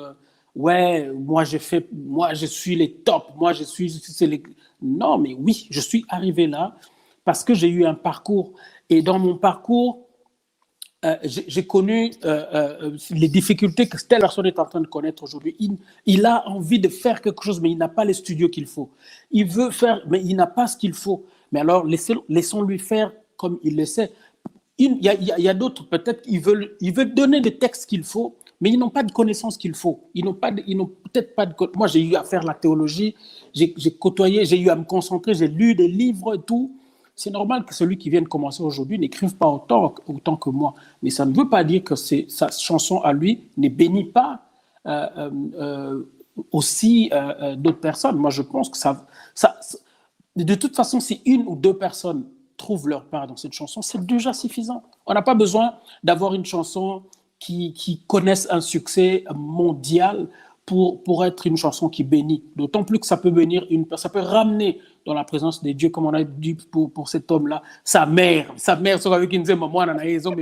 ouais, moi je suis les tops, non, mais oui, je suis arrivé là parce que j'ai eu un parcours et dans mon parcours, j'ai connu les difficultés que telle personne est en train de connaître aujourd'hui. Il a envie de faire quelque chose, mais il n'a pas les studios qu'il faut. Il veut faire, mais il n'a pas ce qu'il faut. Mais alors, laissons-lui faire comme il le sait. Il y a d'autres, peut-être, ils veulent donner les textes qu'il faut, mais ils n'ont pas de connaissances qu'il faut. Ils n'ont peut-être pas de. Moi, j'ai eu à faire la théologie, j'ai côtoyé, j'ai eu à me concentrer, j'ai lu des livres et tout. C'est normal que celui qui vient de commencer aujourd'hui n'écrive pas autant que moi. Mais ça ne veut pas dire que sa chanson à lui ne bénit pas euh, euh, euh, aussi d'autres personnes. Moi, je pense que de toute façon, si une ou deux personnes trouvent leur part dans cette chanson, c'est déjà suffisant. On n'a pas besoin d'avoir une chanson qui connaisse un succès mondial pour être une chanson qui bénit. D'autant plus que ça peut bénir ça peut ramener dans la présence de Dieu, comme on a dit pour cet homme-là, sa mère, c'est avec une maman, ils ont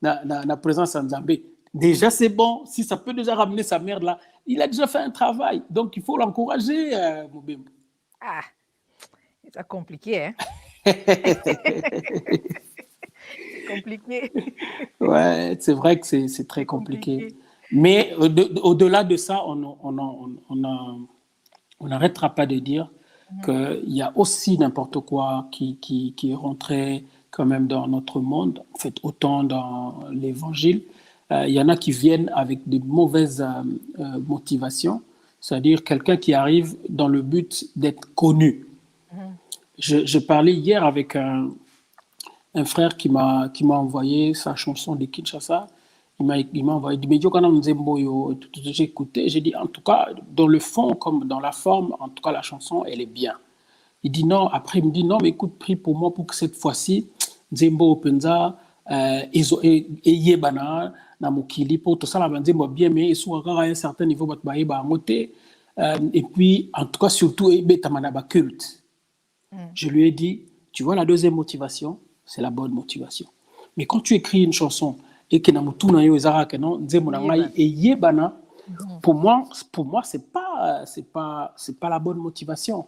la présence en Zambé. Déjà, c'est bon. Si ça peut déjà ramener sa mère là, il a déjà fait un travail. Donc, il faut l'encourager, Moubembe. Ah, c'est compliqué, hein? Compliqué. Ouais, c'est vrai que c'est très compliqué. Mais au-delà de ça, on n'arrêtera pas de dire qu'il y a aussi n'importe quoi qui est rentré quand même dans notre monde, en fait, autant dans l'évangile. Il y en a qui viennent avec de mauvaises motivations, c'est-à-dire quelqu'un qui arrive dans le but d'être connu. Je parlais hier avec un frère qui m'a envoyé sa chanson de Kinshasa. Il m'a envoyé du médio quand j'ai écouté, j'ai dit en tout cas dans le fond comme dans la forme, en tout cas la chanson elle est bien. Il dit non, après il me dit non mais écoute, prie pour moi pour que cette fois-ci Nzembo Openza yebana na mokili pour tout ça la Nzembo bien mais soit à un certain niveau ba moté et puis en tout cas surtout betamana ba culte. Je lui ai dit tu vois la deuxième motivation, c'est la bonne motivation. Mais quand tu écris une chanson et que namutuna yo ezara que non Nzembo na ngai et yebana pour moi c'est pas la bonne motivation.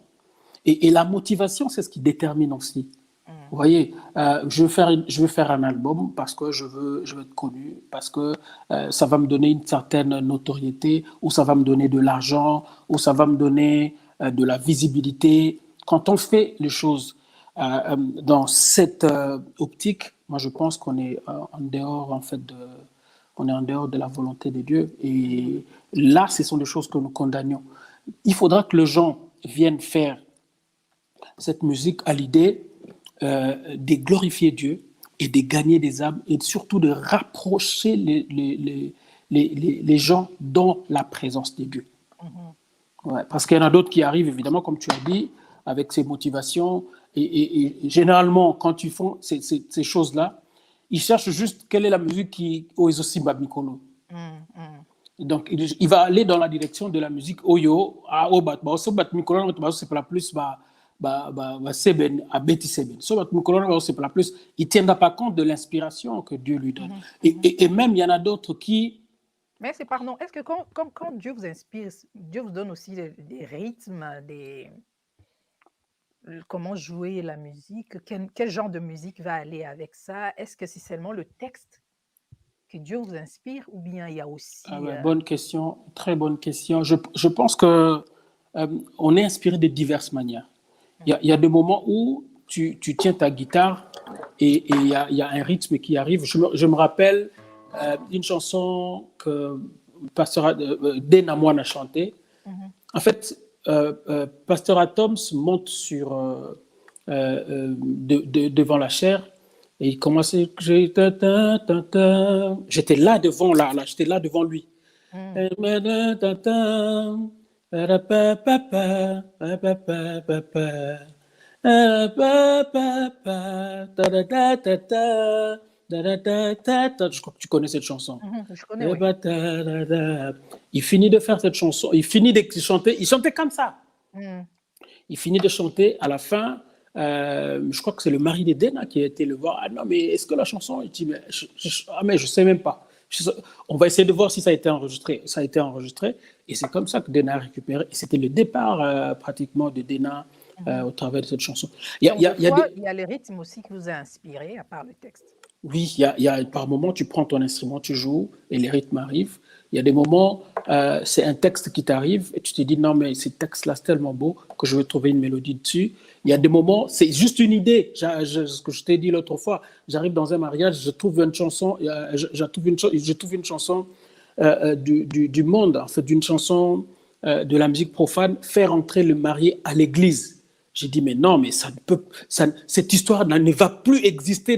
Et la motivation, c'est ce qui détermine aussi. Vous voyez, je veux faire un album parce que je veux être connu, parce que ça va me donner une certaine notoriété, ou ça va me donner de l'argent, ou ça va me donner de la visibilité. Quand on fait les choses dans cette optique, moi je pense qu'on est en dehors en fait on est en dehors de la volonté de Dieu. Et là, ce sont des choses que nous condamnons. Il faudra que les gens viennent faire cette musique à l'idée de glorifier Dieu et de gagner des âmes et surtout de rapprocher les gens dans la présence de Dieu. Ouais, parce qu'il y en a d'autres qui arrivent, évidemment, comme tu as dit, avec ces motivations. Et généralement, quand ils font ces choses-là, ils cherchent juste quelle est la musique qui est aussi babikolo. Donc, il va aller dans la direction de la musique Oyo, c'est pas plus Seben, à Betty Seben. C'est pas plus. Il ne tiendra pas compte de l'inspiration que Dieu lui donne. Et même, il y en a d'autres qui. Mais c'est pardon, est-ce que quand Dieu vous inspire, Dieu vous donne aussi des rythmes, comment jouer la musique, quel genre de musique va aller avec ça? Est-ce que c'est seulement le texte que Dieu vous inspire ou bien il y a aussi... bonne question, très bonne question. Je pense que on est inspiré de diverses manières. Il y a des moments où tu tiens ta guitare et il y a un rythme qui arrive. Je me rappelle une chanson que Pasteur Dena Moine a chantée. En fait, Pasteur Atoms monte devant la chaire et il commençait. J'étais là devant lui. Je crois que tu connais cette chanson. Je connais, oui. Il finit de faire cette chanson, il finit de chanter, il chantait comme ça. Il finit de chanter, à la fin, je crois que c'est le mari d'Edena qui a été le voir. Ah non, mais est-ce que la chanson, il dit, mais je sais même pas. On va essayer de voir si ça a été enregistré. Ça a été enregistré et c'est comme ça que Dena a récupéré. Et c'était le départ pratiquement de Dena au travers de cette chanson. Il y a les rythmes aussi qui vous a inspiré, à part le texte. Oui, par moments, tu prends ton instrument, tu joues et les rythmes arrivent. Il y a des moments, c'est un texte qui t'arrive et tu te dis non, mais ce texte-là, c'est tellement beau que je vais trouver une mélodie dessus. Il y a des moments, c'est juste une idée. Ce que je t'ai dit l'autre fois, j'arrive dans un mariage, je trouve une chanson, je trouve une chanson du monde, en fait, d'une chanson de la musique profane, faire entrer le marié à l'église. J'ai dit, mais non, mais cette histoire ne va plus exister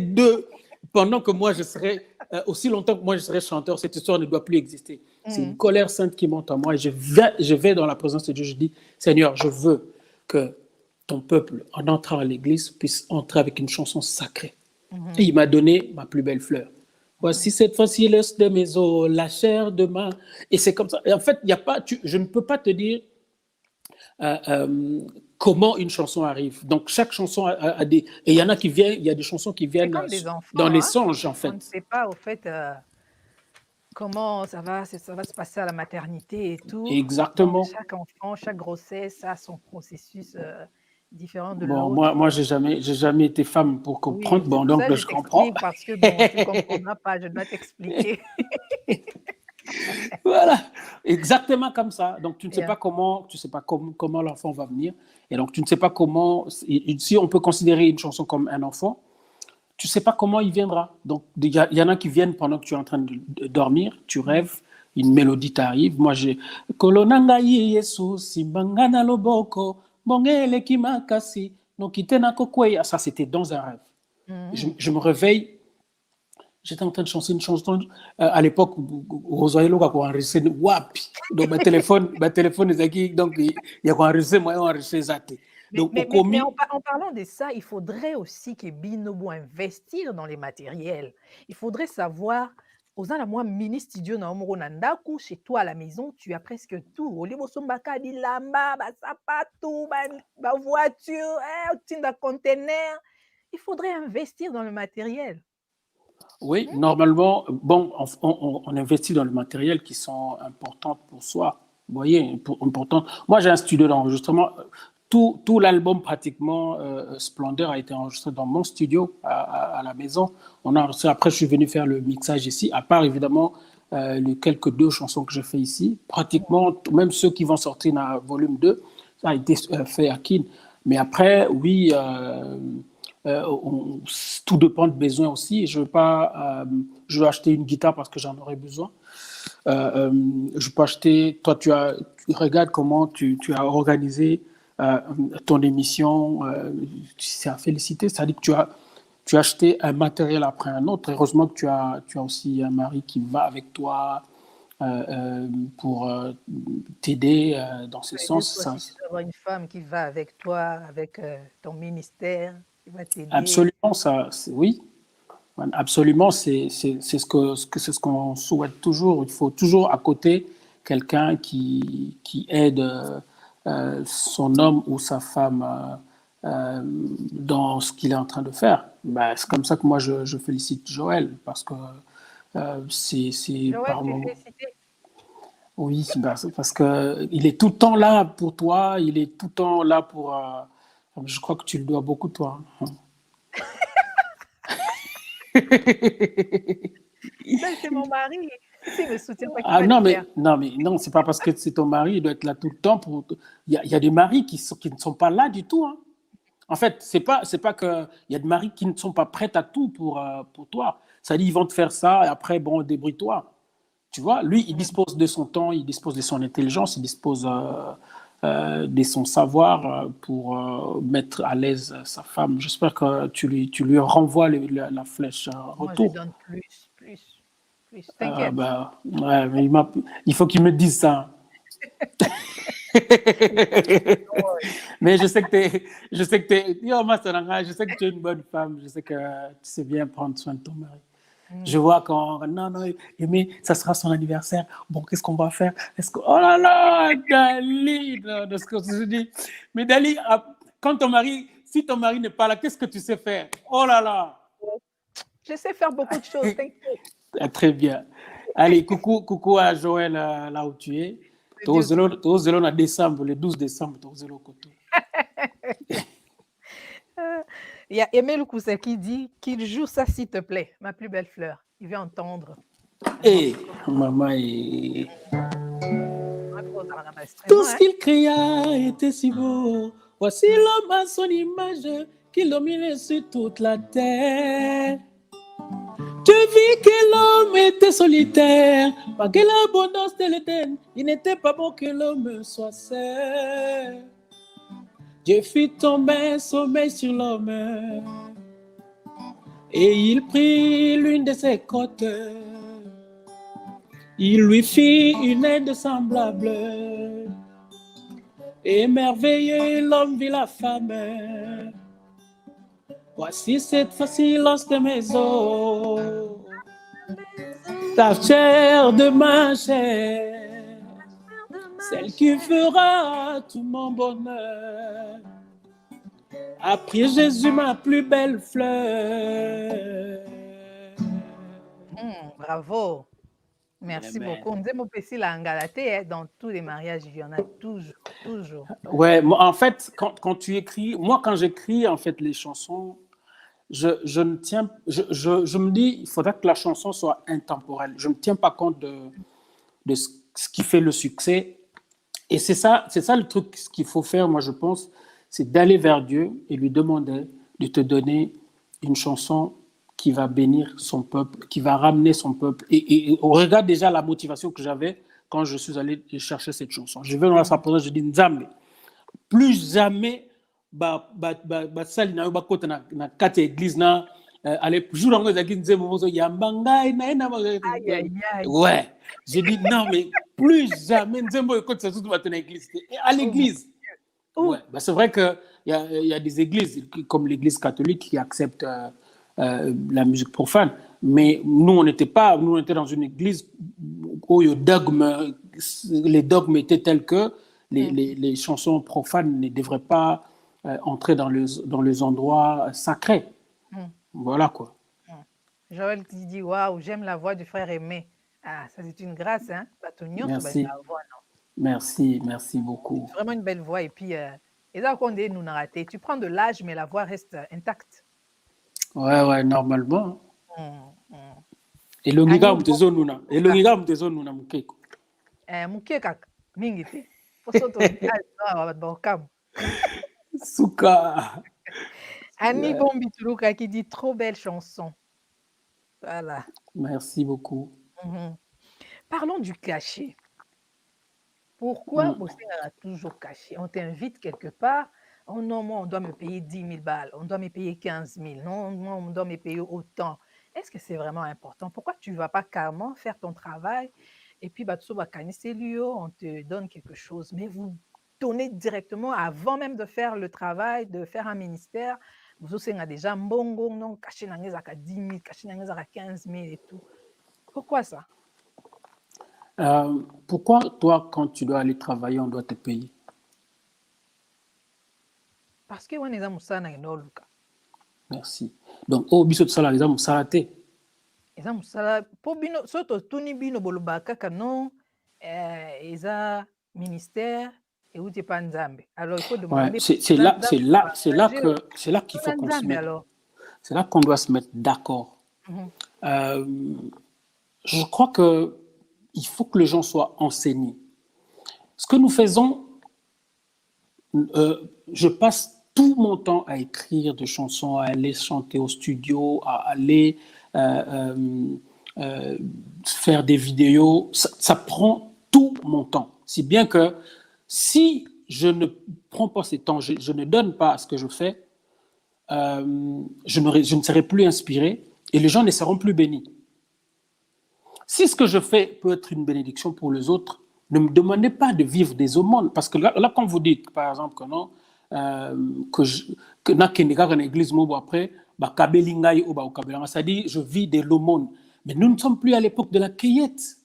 pendant que moi je serai, aussi longtemps que moi je serai chanteur, cette histoire ne doit plus exister. C'est une colère sainte qui monte en moi et je vais dans la présence de Dieu, je dis, Seigneur, je veux que ton peuple, en entrant à l'église, puisse entrer avec une chanson sacrée. Et il m'a donné ma plus belle fleur. Voici cette fois-ci l'os de mes os, la chair de ma... Et c'est comme ça. Et en fait, y a pas, je ne peux pas te dire comment une chanson arrive. Donc, chaque chanson a des... Et il y en a qui viennent, il y a des chansons qui C'est viennent comme des enfants, dans les hein. songes, en On ne fait. sait pas, au fait, comment ça va se passer à la maternité et tout. Donc, Exactement. chaque enfant, chaque grossesse a son processus différent de Bon, l'autre. moi j'ai jamais été femme pour Oui, comprendre. c'est Bon, pour ça donc que je je comprends. t'explique, parce que, bon, tu ne comprendras pas, je dois t'expliquer. Voilà, exactement comme ça. Donc, tu ne sais Yeah. pas comment l'enfant va venir. Et donc, tu ne sais pas comment, si on peut considérer une chanson comme un enfant, tu ne sais pas comment il viendra. Donc, y en a qui viennent pendant que tu es en train de dormir, tu rêves, une mélodie t'arrive. Moi, j'ai Kolonanga Yesu, Simbangana Loboko, Mongele Kimakasi, Nokitena Kokweya. Ça, c'était dans un rêve. Je me réveille. J'étais en train de chanter une chanson à l'époque où Rosaïlo a enregistré Wapi. Donc, ma téléphone est aquí. Donc, il y a enregistré, moi, enregistré Zate. Donc, au Mais commis. en parlant de ça, il faudrait aussi que Binobo investir dans les matériels. Il faudrait savoir, aux la moi mini studio na omoro na ndaku, chez toi à la maison, tu as presque tout. Olibo sombaka bilamba, ba sapato, ba voiture, tinda container. Il faudrait investir dans le matériel. Oui, normalement, bon, on investit dans le matériel qui sont importants pour soi. Vous voyez, important. Moi, j'ai un studio d'enregistrement. Tout l'album, pratiquement, Splendeur, a été enregistré dans mon studio à la maison. On a enregistré. Après, je suis venu faire le mixage ici, à part évidemment les quelques 2 chansons que j'ai fait ici. Pratiquement, même ceux qui vont sortir dans volume 2, ça a été fait à Kin. Mais après, oui. Tout dépend de besoin aussi. Je veux acheter une guitare parce que j'en aurais besoin. Je peux acheter. Toi, tu regardes comment tu as organisé ton émission. C'est à féliciter. C'est-à-dire que tu as acheté un matériel après un autre. Heureusement que tu as aussi un mari qui va avec toi pour t'aider dans ce Et des sens. fois, si tu dois avoir une femme qui va avec toi, avec ton ministère, qui va t'aider. Absolument, oui. Absolument, c'est ce qu'on souhaite toujours. Il faut toujours à côté quelqu'un qui aide son homme ou sa femme dans ce qu'il est en train de faire. Ben, c'est comme ça que moi je félicite Joël parce que c'est Joël, par tu es moment. félicité. Oui, ben, c'est parce que il est tout le temps là pour toi. Il est tout le temps là pour. Je crois que tu le dois beaucoup toi. Ben, c'est mon mari. S'il ne me soutient pas, qui Ah va le non, faire? mais non, c'est pas parce que c'est ton mari, il doit être là tout le temps pour. Il y a des maris qui ne sont pas là du tout. Hein. En fait, c'est pas que. Il y a des maris qui ne sont pas prêts à tout pour toi. Ça dit, ils vont te faire ça et après, bon, débrouille-toi. Tu vois, lui, il dispose de son temps, il dispose de son intelligence, il dispose de son savoir pour mettre à l'aise sa femme. J'espère que tu lui renvoies la flèche Moi, je retour. donne plus. T'inquiète. Bah, ouais, mais il faut qu'il me dise ça. Mais je sais que tu es une bonne femme, je sais que tu sais bien prendre soin de ton mari. Je vois quand, non, mais ça sera son anniversaire. Bon, qu'est-ce qu'on va faire? Oh là là, Dali, de ce que je dis. Mais Dali, si ton mari n'est pas là, qu'est-ce que tu sais faire? Oh là là. Je sais faire beaucoup de choses, t'inquiète. Très bien. Allez, coucou à Joël, là où tu es. Que Dieu soit. En décembre, le 12 décembre, Il y a Aimé Lukusa qui dit qu'il joue ça, s'il te plaît, ma plus belle fleur. Il veut entendre. Et maman, tout ce Hein? qu'il créa était si beau. Voici l'homme à son image qui domine sur toute la terre. Je vis que l'homme était solitaire, malgré l'abondance de l'Éden, il n'était pas bon que l'homme soit seul. Dieu fit tomber un sommeil sur l'homme et il prit l'une de ses côtes. Il lui fit une aide semblable. Émerveillé, l'homme vit la femme. Voici cette facilence de mes os, ta chair de ma chair, celle qui fera tout mon bonheur. Après Jésus, ma plus belle fleur. Bravo. Merci Amen. beaucoup. Nzembo Pessi la Ngalaté, dans tous les mariages, il y en a toujours, toujours. Ouais, en fait, quand tu écris, moi, quand j'écris en fait les chansons, je ne tiens, je me dis, il faudrait que la chanson soit intemporelle. Je ne tiens pas compte de ce qui fait le succès. Et c'est ça le truc qu'il faut faire, moi, je pense, c'est d'aller vers Dieu et lui demander de te donner une chanson qui va bénir son peuple, qui va ramener son peuple. Et on regarde déjà la motivation que j'avais quand je suis allé chercher cette chanson. Je vais dans sa présence, je dis, Nzambe, plus jamais basali na yo bakota na kati ya église na allez jour yango ezalaki nzembo mozo yamba ngai naenda Aïe, aïe, aïe. ouais j'ai dit non mais plus jamais nzembo ekotisa surtout bato na église et à l'église ouais bah c'est vrai que il y a des églises comme l'église catholique qui acceptent la musique profane, mais nous on était dans une église où les dogmes étaient tels que les chansons profanes ne devraient pas entrer dans les endroits sacrés. Voilà quoi. Joël qui dit waouh, j'aime la voix du frère Aimé. Ah, ça c'est une grâce, hein. Merci. Merci beaucoup. C'est vraiment une belle voix. Et puis, et là, quand nous n'a raté, tu prends de l'âge, mais la voix reste intacte. Ouais, normalement. Et le gars mtezo nuna mukeko. Mukeka mingi te. Posoto bakam. Souka. Annie Bombituluka qui dit trop belle chanson. Voilà. Merci beaucoup. Parlons du cachet. Pourquoi Bosser a toujours caché? On t'invite quelque part. Oh non, moi, on doit me payer 10 000 balles. On doit me payer 15 000. Non, moi, on doit me payer autant. Est-ce que c'est vraiment important? Pourquoi tu ne vas pas carrément faire ton travail et puis on te donne quelque chose, mais vous donnez directement avant même de faire le travail, de faire un ministère. Vous aussi, on a déjà mbongo, non, caché dans les 10 000, caché dans les 15 000 et tout. Pourquoi ça? Pourquoi toi, quand tu dois aller travailler, on doit te payer? Parce que on est dans Moussa Luka. Merci. Donc, au biso de ça, les hommes s'arrêtent. Eza musala po bino soto tuni bino boloba kaka non eza ministère et où t'es pas nzambe. Alors il faut demander. Ouais, c'est là qu'il faut qu'on se mette. C'est là qu'on doit se mettre d'accord. Je crois que il faut que les gens soient enseignés. Ce que nous faisons, je passe tout mon temps à écrire des chansons, à aller chanter au studio, à aller faire des vidéos. Ça prend tout mon temps. Si bien que si je ne prends pas ce temps, je ne donne pas à ce que je fais, je ne serai plus inspiré et les gens ne seront plus bénis. Si ce que je fais peut être une bénédiction pour les autres, ne me demandez pas de vivre des aumônes. Parce que là quand vous dites, par exemple, que non, que nakendeka dans l'église mobo après, ça dit je vis de l'aumône. Mais nous ne sommes plus à l'époque de la cueillette.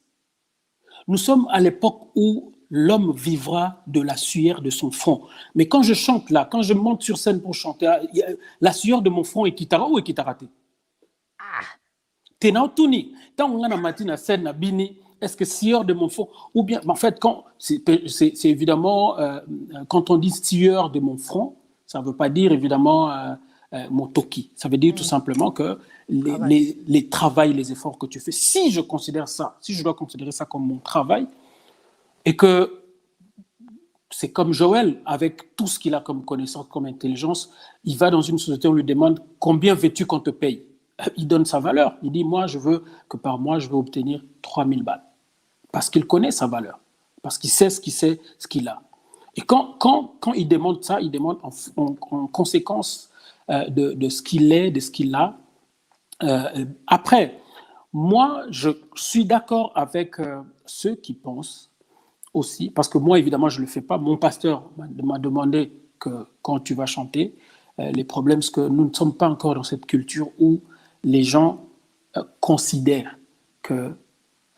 Nous sommes à l'époque où l'homme vivra de la sueur de son front. Mais quand je chante là, quand je monte sur scène pour chanter, la sueur de mon front est kitara ou est kitaraté? Tena tuni, tant on a na matina scène na bini, est-ce que sueur de mon front ou bien en fait quand c'est évidemment quand on dit sueur de mon front, ça veut pas dire évidemment mon toki. Ça veut dire tout simplement que les travails, les efforts que tu fais. Si je considère ça, si je dois considérer ça comme mon travail, et que c'est comme Joël, avec tout ce qu'il a comme connaissance, comme intelligence, il va dans une société, on lui demande combien veux-tu qu'on te paye? Il donne sa valeur. Il dit, moi, je veux que par mois, je veux obtenir 3 000 balles. Parce qu'il connaît sa valeur. Parce qu'il sait ce qu'il a. Et quand il demande ça, il demande en conséquence de ce qu'il est, de ce qu'il a. Après, moi, je suis d'accord avec ceux qui pensent aussi, parce que moi, évidemment, je ne le fais pas. Mon pasteur m'a demandé que quand tu vas chanter, les problèmes, c'est que nous ne sommes pas encore dans cette culture où les gens considèrent que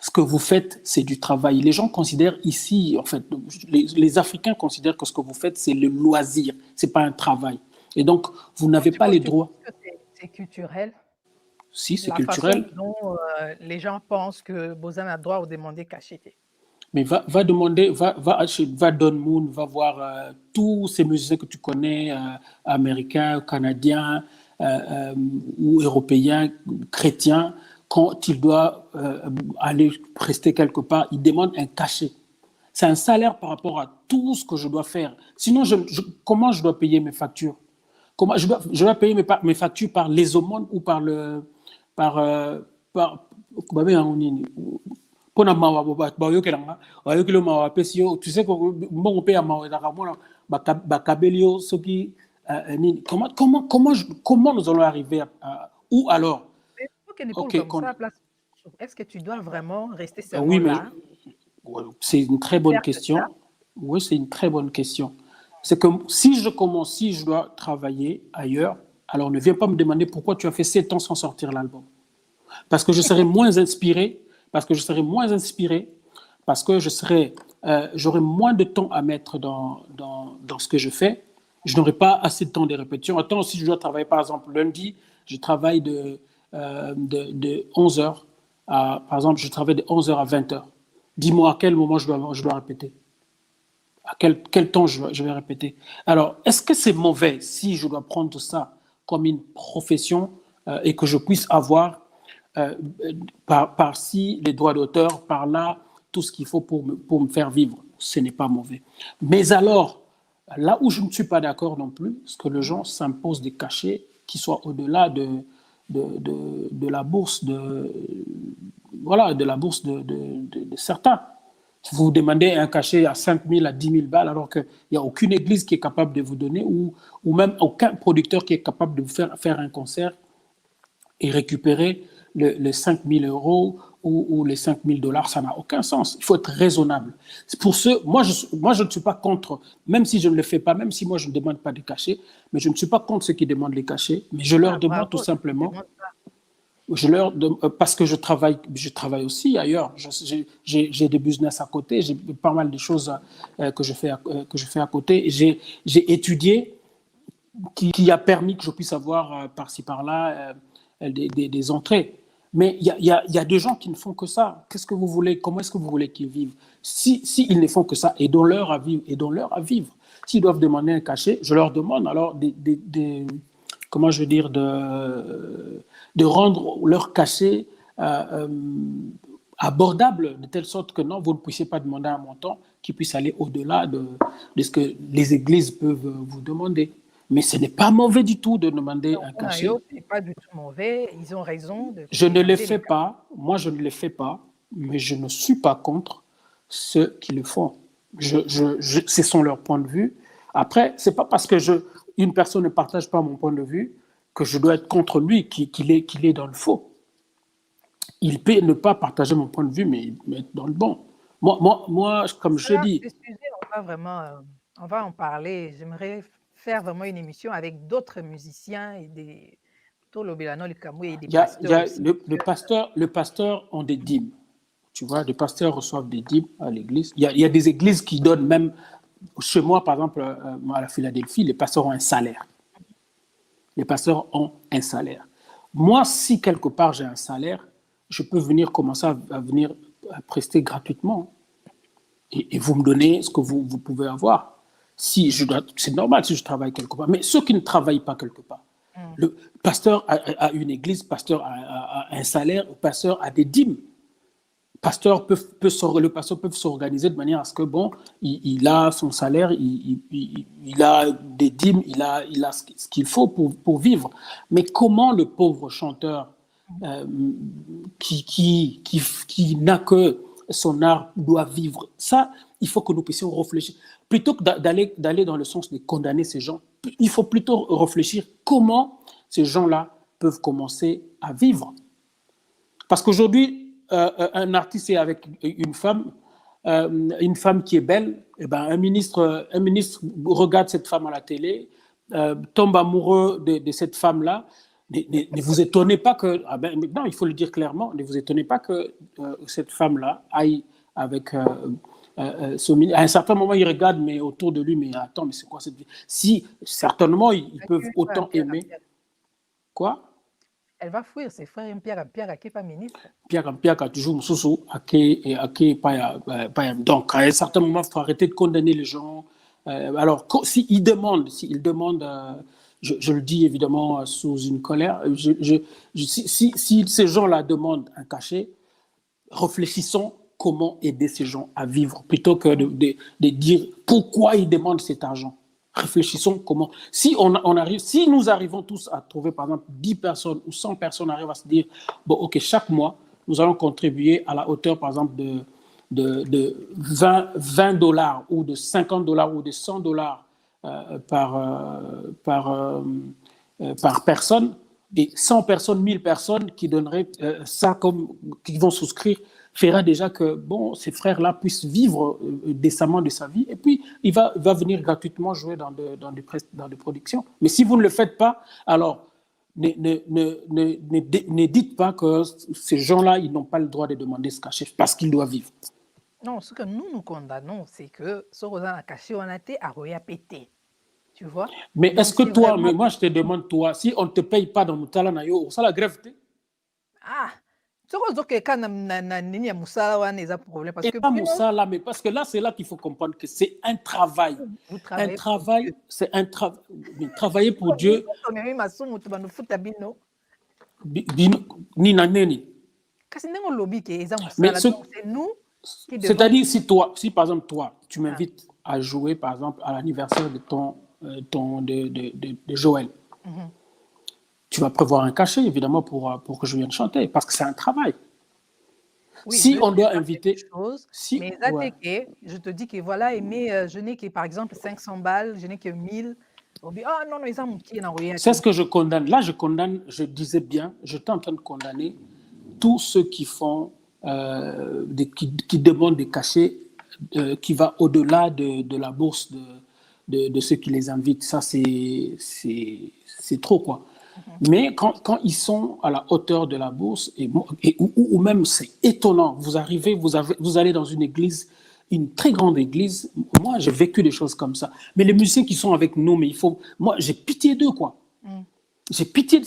ce que vous faites, c'est du travail. Les gens considèrent ici, en fait, les Africains considèrent que ce que vous faites, c'est le loisir, ce n'est pas un travail. Et donc, vous n'avez pas les Tu droits. penses que c'est culturel? Si, c'est La façon culturel, dont les gens pensent que Bozan a droit au demandé cacheté. mais va demander, va Don Moon, va voir tous ces musiciens que tu connais, américains, canadiens ou européens, chrétiens, quand il doit aller prester quelque part, il demande un cachet. C'est un salaire par rapport à tout ce que je dois faire. Sinon, comment je dois payer mes factures? Comment je dois payer mes factures par les aumônes ou par le par par mpona mawa bayokelanga bayokeli mawa apesi yo tu sais que mbongo mpe ya mawa ezalaka mona bakabeli yo soki nini comment nous allons arriver ou alors Mais faut qu'elle épaule ok comme ça, place. Est-ce que tu dois vraiment rester seulement oui mais là? c'est une très bonne Faire que question. ça? Oui, c'est une très bonne question. C'est que si je dois travailler ailleurs, alors ne viens pas me demander pourquoi tu as fait 7 ans sans sortir l'album. Parce que je serai moins inspiré, parce que je serai moins inspiré, parce que j'aurai moins de temps à mettre dans ce que je fais. Je n'aurai pas assez de temps de répétition. Attends, si je dois travailler, par exemple, lundi, je travaille de 11 heures par exemple, je travaille de 11 heures à 20 heures. Dis-moi à quel moment je dois répéter. À quel temps je vais répéter. Alors, est-ce que c'est mauvais si je dois prendre ça comme une profession et que je puisse avoir euh, par-ci les droits d'auteur, par-là tout ce qu'il faut pour me faire vivre? Ce n'est pas mauvais. Mais alors, là où je ne suis pas d'accord non plus, c'est que les gens s'imposent des cachets qui soient au-delà de la bourse voilà, de la bourse de certains. Vous demandez un cachet à 5 000, à 10 000 balles, alors qu'il n'y a aucune église qui est capable de vous donner, ou même aucun producteur qui est capable de vous faire un concert et récupérer les 5 000 euros ou les 5 000 dollars. Ça n'a aucun sens. Il faut être raisonnable. Pour ceux, moi, je ne suis pas contre, même si je ne le fais pas, même si moi, je ne demande pas de cachets, mais je ne suis pas contre ceux qui demandent les cachets, mais je leur Ah, demande tout bravo, simplement parce que je travaille aussi ailleurs. J'ai des business à côté, j'ai pas mal de choses que je fais à côté. J'ai étudié qui a permis que je puisse avoir par-ci par-là des entrées. Mais il y a des gens qui ne font que ça. Qu'est-ce que vous voulez? Comment est-ce que vous voulez qu'ils vivent? Si ils ne font que ça, aidons-leur à vivre, aidons-leur à vivre. S'ils doivent demander un cachet, je leur demande alors comment je veux dire, de rendre leur cachet abordable, de telle sorte que non, vous ne puissiez pas demander un montant qui puisse aller au-delà de ce que les églises peuvent vous demander. Mais ce n'est pas mauvais du tout de demander un cachet. Ce n'est pas du tout mauvais. Ils ont raison de Je ne le demander fais les pas, moi je ne le fais pas, mais je ne suis pas contre ceux qui le font. Ce sont leurs points de vue. Après, ce n'est pas parce que une personne ne partage pas mon point de vue que je dois être contre lui, qu'il est dans le faux. Il peut ne pas partager mon point de vue, mais être dans le bon. Moi comme je dis... Ce sujet, on va en parler. J'aimerais faire vraiment une émission avec d'autres musiciens et des et des pasteurs aussi. Le pasteur ont des dîmes. Tu vois, les pasteurs reçoivent des dîmes à l'église. Il y a des églises qui donnent même... Chez moi, par exemple, à la Philadelphie, les pasteurs ont un salaire. Les pasteurs ont un salaire. Moi, si quelque part j'ai un salaire, je peux venir commencer à venir prester gratuitement. Et vous me donnez ce que vous pouvez avoir. C'est normal si je travaille quelque part. Mais ceux qui ne travaillent pas quelque part, le pasteur a une église, le pasteur a un salaire, le pasteur a des dîmes. Le pasteur peut s'organiser de manière à ce que, bon, il a son salaire, il a des dîmes, il a ce qu'il faut pour vivre. Mais comment le pauvre chanteur qui n'a que son art doit vivre? Ça, il faut que nous puissions réfléchir. Plutôt que d'aller dans le sens de condamner ces gens, il faut plutôt réfléchir comment ces gens-là peuvent commencer à vivre. Parce qu'aujourd'hui, un artiste est avec une femme qui est belle, et ben un ministre regarde cette femme à la télé, tombe amoureux de cette femme-là. Ne vous étonnez pas que, non, il faut le dire clairement, ne vous étonnez pas que cette femme-là aille avec ce ministre. À un certain moment, il regarde, mais autour de lui, mais attends, mais c'est quoi cette vie? Si, certainement, ils peuvent autant aimer. Quoi? Elle va fuir ses frères, Pierre qui n'est pas ministre. Pierre qui a toujours Moussoussou, donc à un certain moment, il faut arrêter de condamner les gens. Alors, s'ils demandent, je le dis évidemment sous une colère, si ces gens-là demandent un cachet, réfléchissons comment aider ces gens à vivre, plutôt que de dire pourquoi ils demandent cet argent. Réfléchissons comment. Si nous arrivons tous à trouver, par exemple, 10 personnes ou 100 personnes arrivent à se dire, bon, ok, chaque mois, nous allons contribuer à la hauteur, par exemple, de 20 dollars ou de 50 dollars ou de 100 dollars par personne, et 100 personnes, 1000 personnes qui donneraient ça qui vont souscrire, fera déjà que bon, ces frères-là puissent vivre décemment de sa vie, et puis il va venir gratuitement jouer dans des productions. Mais si vous ne le faites pas, alors ne dites pas que ces gens-là, ils n'ont pas le droit de demander ce cachet parce qu'ils doivent vivre. Non, ce que nous condamnons, c'est que ce qu'on a caché, on a été à péter. Tu vois? Mais est-ce que toi, mais moi je te demande, toi, si on ne te paye pas dans le talent, ça la grève? Ah! Et pas Moussala, mais parce que là, c'est là qu'il faut comprendre que c'est un travail. Un travail, c'est un travail. Travailler pour Dieu. C'est-à-dire, si par exemple, toi, tu m'invites à jouer, par exemple, à l'anniversaire de Joël, tu vas prévoir un cachet, évidemment, pour que je vienne chanter, parce que c'est un travail. Oui, si on doit inviter... mais je te dis que voilà, je n'ai que, par exemple, 500 balles, je n'ai que 1000. On dit, ah non, ils ont c'est ce que je condamne. Là, je disais bien, j'étais en train de condamner tous ceux qui font, qui demandent des cachets qui va au-delà de la bourse de ceux qui les invitent. Ça, c'est trop, quoi. Mais quand ils sont à la hauteur de la bourse, ou même c'est étonnant, vous allez dans une église, une très grande église, moi j'ai vécu des choses comme ça, mais les musiciens qui sont avec nous, moi j'ai pitié d'eux, quoi. J'ai pitié de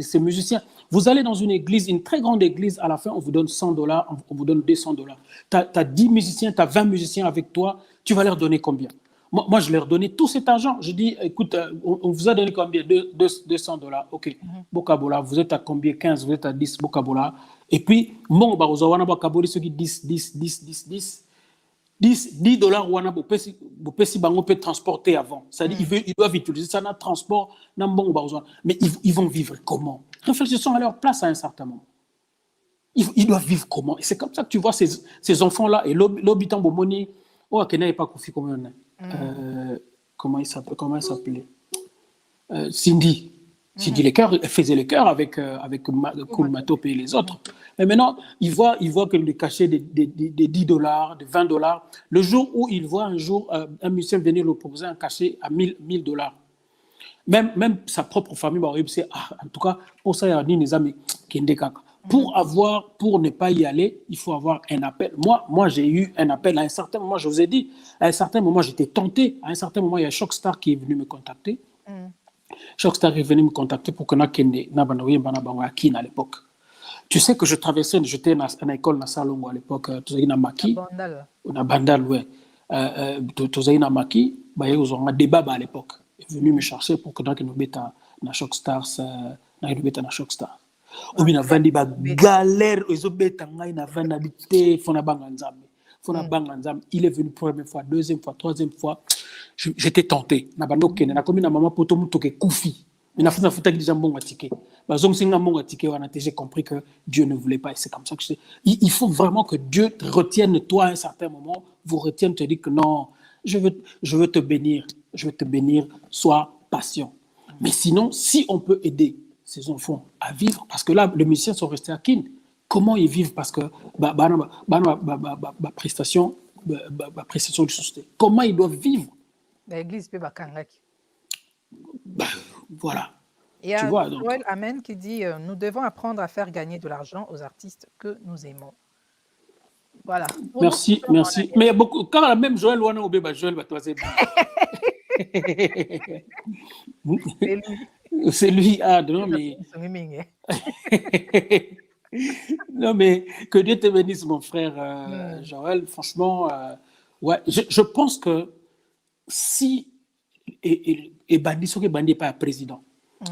ces musiciens. Vous allez dans une église, une très grande église, à la fin on vous donne 100 dollars, on vous donne 200 dollars. Tu as 10 musiciens, tu as 20 musiciens avec toi, tu vas leur donner combien? Moi, je leur donnais tout cet argent. Je dis, écoute, on vous a donné combien? 200 dollars. OK. Bokabola, vous êtes à combien? 15, vous êtes à 10, Bokabola. Et puis, mon barozawana bakaboli, ceux qui 10 dollars, vous pouvez transporter avant. C'est-à-dire, ils doivent utiliser ça dans le transport, mais ils vont vivre comment? Réfléchissons à leur place à un certain moment. Ils doivent vivre comment? Et c'est comme ça que tu vois ces enfants-là. Et l'habitant Bomoni, oh, Kenya n'est pas confié comme on est. Comment il s'appelait? Cindy. Cindy Lecoeur faisait les chœurs avec Koul Matop et les autres. Mais maintenant, il voit que le cachet de 10 dollars, de 20 dollars, le jour où il voit un musicien venir lui proposer un cachet à 1000 dollars, même sa propre famille, en tout cas, pour ça, il y a des amis qui pour ne pas y aller, il faut avoir un appel. Moi, j'ai eu un appel à un certain moment, je vous ai dit, à un certain moment, j'étais tenté. À un certain moment, il y a Shockstar qui est venu me contacter. Shockstar est venu me contacter pour que je à l'époque. Tu sais que j'étais à l'école na Salongo à l'époque, na Maki. Na Bandal, ouais. Na Maki, ils ont un débat à l'époque. Est venu me chercher pour que nous mettons na Shockstar, na Shockstar. Ou bien vandi ba galère ezobeta ngai na vandi habité fona banganzam. Il est venu première fois, deuxième fois, troisième fois. J'étais tenté. Na bando kene na komi na mama poto muto ke kufi. Mais j'ai compris que Dieu ne voulait pas. Et c'est comme ça que il faut vraiment que Dieu te retienne, toi, à un certain moment, vous retienne, te dit que non, je veux te bénir. Je veux te bénir, sois patient. Mais sinon, si on peut aider ces enfants à vivre, parce que là, les musiciens sont restés à Kin. Comment ils vivent? Parce que prestation de société. Comment ils doivent vivre? L'église peut bakangaki. Voilà. Il y Tu a vois, donc. Joël Amen qui dit nous devons apprendre à faire gagner de l'argent aux artistes que nous aimons. Voilà. Pour Merci, nous, merci. Mais il y a beaucoup, quand la même Joël Wana Obe, Joël va toi, c'est lui. C'est lui, ah, non, mais. Non, mais que Dieu te bénisse, mon frère Joël. Franchement, ouais, je pense que si et Bandi, ce que Bandi n'est pas un président,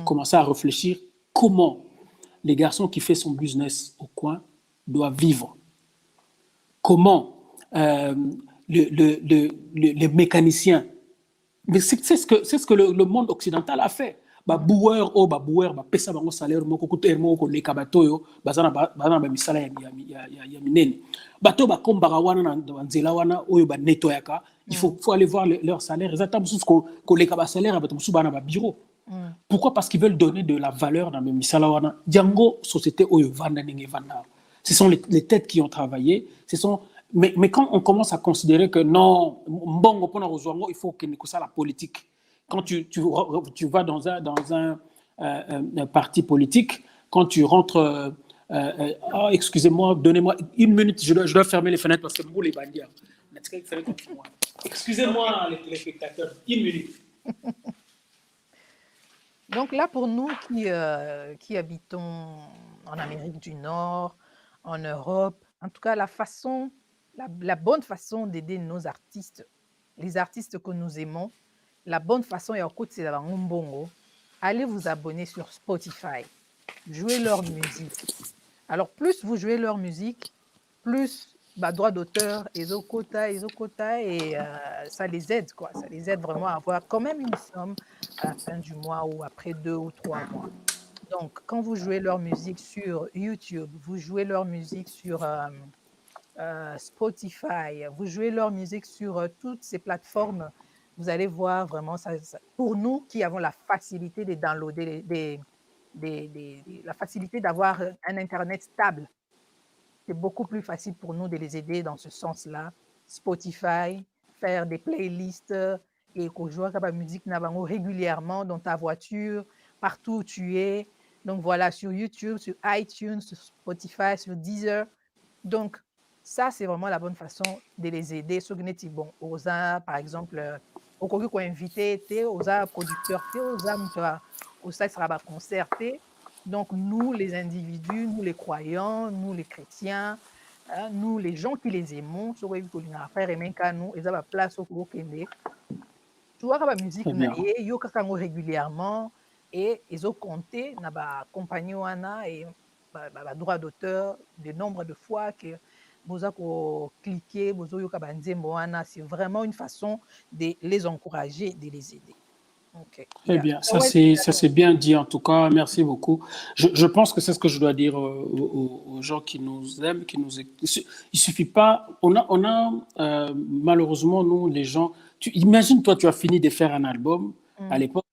commencer à réfléchir comment les garçons qui font son business au coin doivent vivre. Comment les mécaniciens. Mais c'est ce que le monde occidental a fait. Boueur pesa bango salaire moko kutermo ko le kabato yo bazana misala ya minene bato ba kombara wana na nzela wana oyo ba nettoyaka il faut aller voir leur salaire exactement ko le kaba salaire bato musu bana ba bureau. Pourquoi? Parce qu'ils veulent donner de la valeur dans le misala wana Django société oyo vanda ninge vanda. Ce sont les têtes qui ont travaillé, mais quand on commence à considérer que non, il faut que ça la politique. Quand tu vas dans un parti politique, quand tu rentres, excusez-moi, donnez-moi une minute, je dois fermer les fenêtres parce que vous les bandits. Excusez-moi les spectateurs, une minute. Donc là, pour nous qui habitons en Amérique du Nord, en Europe, en tout cas, la bonne façon d'aider nos artistes, les artistes que nous aimons, la bonne façon est au côté c'est d'avoir un bongo. Allez vous abonner sur Spotify, jouez leur musique. Alors plus vous jouez leur musique, plus droit d'auteur, et ça les aide quoi. Ça les aide vraiment à avoir quand même une somme à la fin du mois ou après 2 ou 3 mois. Donc quand vous jouez leur musique sur YouTube, vous jouez leur musique sur Spotify, vous jouez leur musique sur toutes ces plateformes, vous allez voir vraiment ça, pour nous qui avons la facilité de downloader la facilité d'avoir un internet stable, c'est beaucoup plus facile pour nous de les aider dans ce sens-là. Spotify, faire des playlists et qu'on joue la musique régulièrement dans ta voiture, partout où tu es. Donc voilà, sur YouTube, sur iTunes, sur Spotify, sur Deezer. Donc ça, c'est vraiment la bonne façon de les aider. Bon, Osa, par exemple, au cas où invité, Osa producteur, Osa sera concerté. Donc nous, les individus, nous les croyants, nous les chrétiens, nous les gens qui les aimons, nous, ils ont la place au Kende. Tu vois la musique, ils ont régulièrement et ils ont compté dans la compagnie et le droit d'auteur, le nombre de fois que vous avez cliqué, c'est vraiment une façon de les encourager, de les aider. Okay. Eh bien, ça c'est bien dit en tout cas, merci beaucoup. Je pense que c'est ce que je dois dire aux gens qui nous aiment, qui nous écoutent. Il suffit pas, on a malheureusement nous les gens, imagine toi tu as fini de faire un album, à l'époque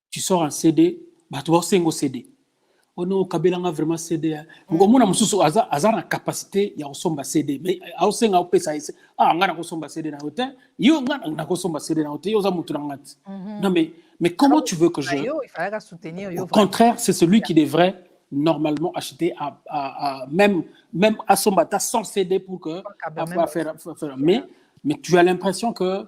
tu sors un CD, tu vas au CD. Oh non, Kabelanga vraiment CD. Ngomuna mususu azana capacité ya kosomba CD. Mais aosenga opesa ngana kosomba CD na hotel. Yo ngana kosomba CD na hotel. Yo za mutu ngati. Non mais comment tu veux que je... Il fallait soutenir. Au contraire, c'est celui qui devrait normalement acheter même à son bata sans CD pour que faire. Mais tu as l'impression que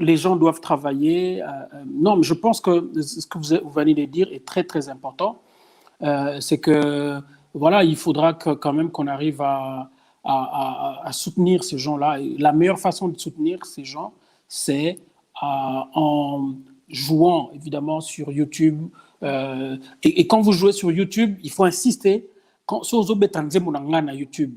les gens doivent travailler. Non, mais je pense que ce que vous venez de dire est très très important. C'est que voilà, il faudra quand même qu'on arrive à soutenir ces gens-là. Et la meilleure façon de soutenir ces gens, c'est en jouant évidemment sur YouTube. Et quand vous jouez sur YouTube, il faut insister. Quand sur YouTube,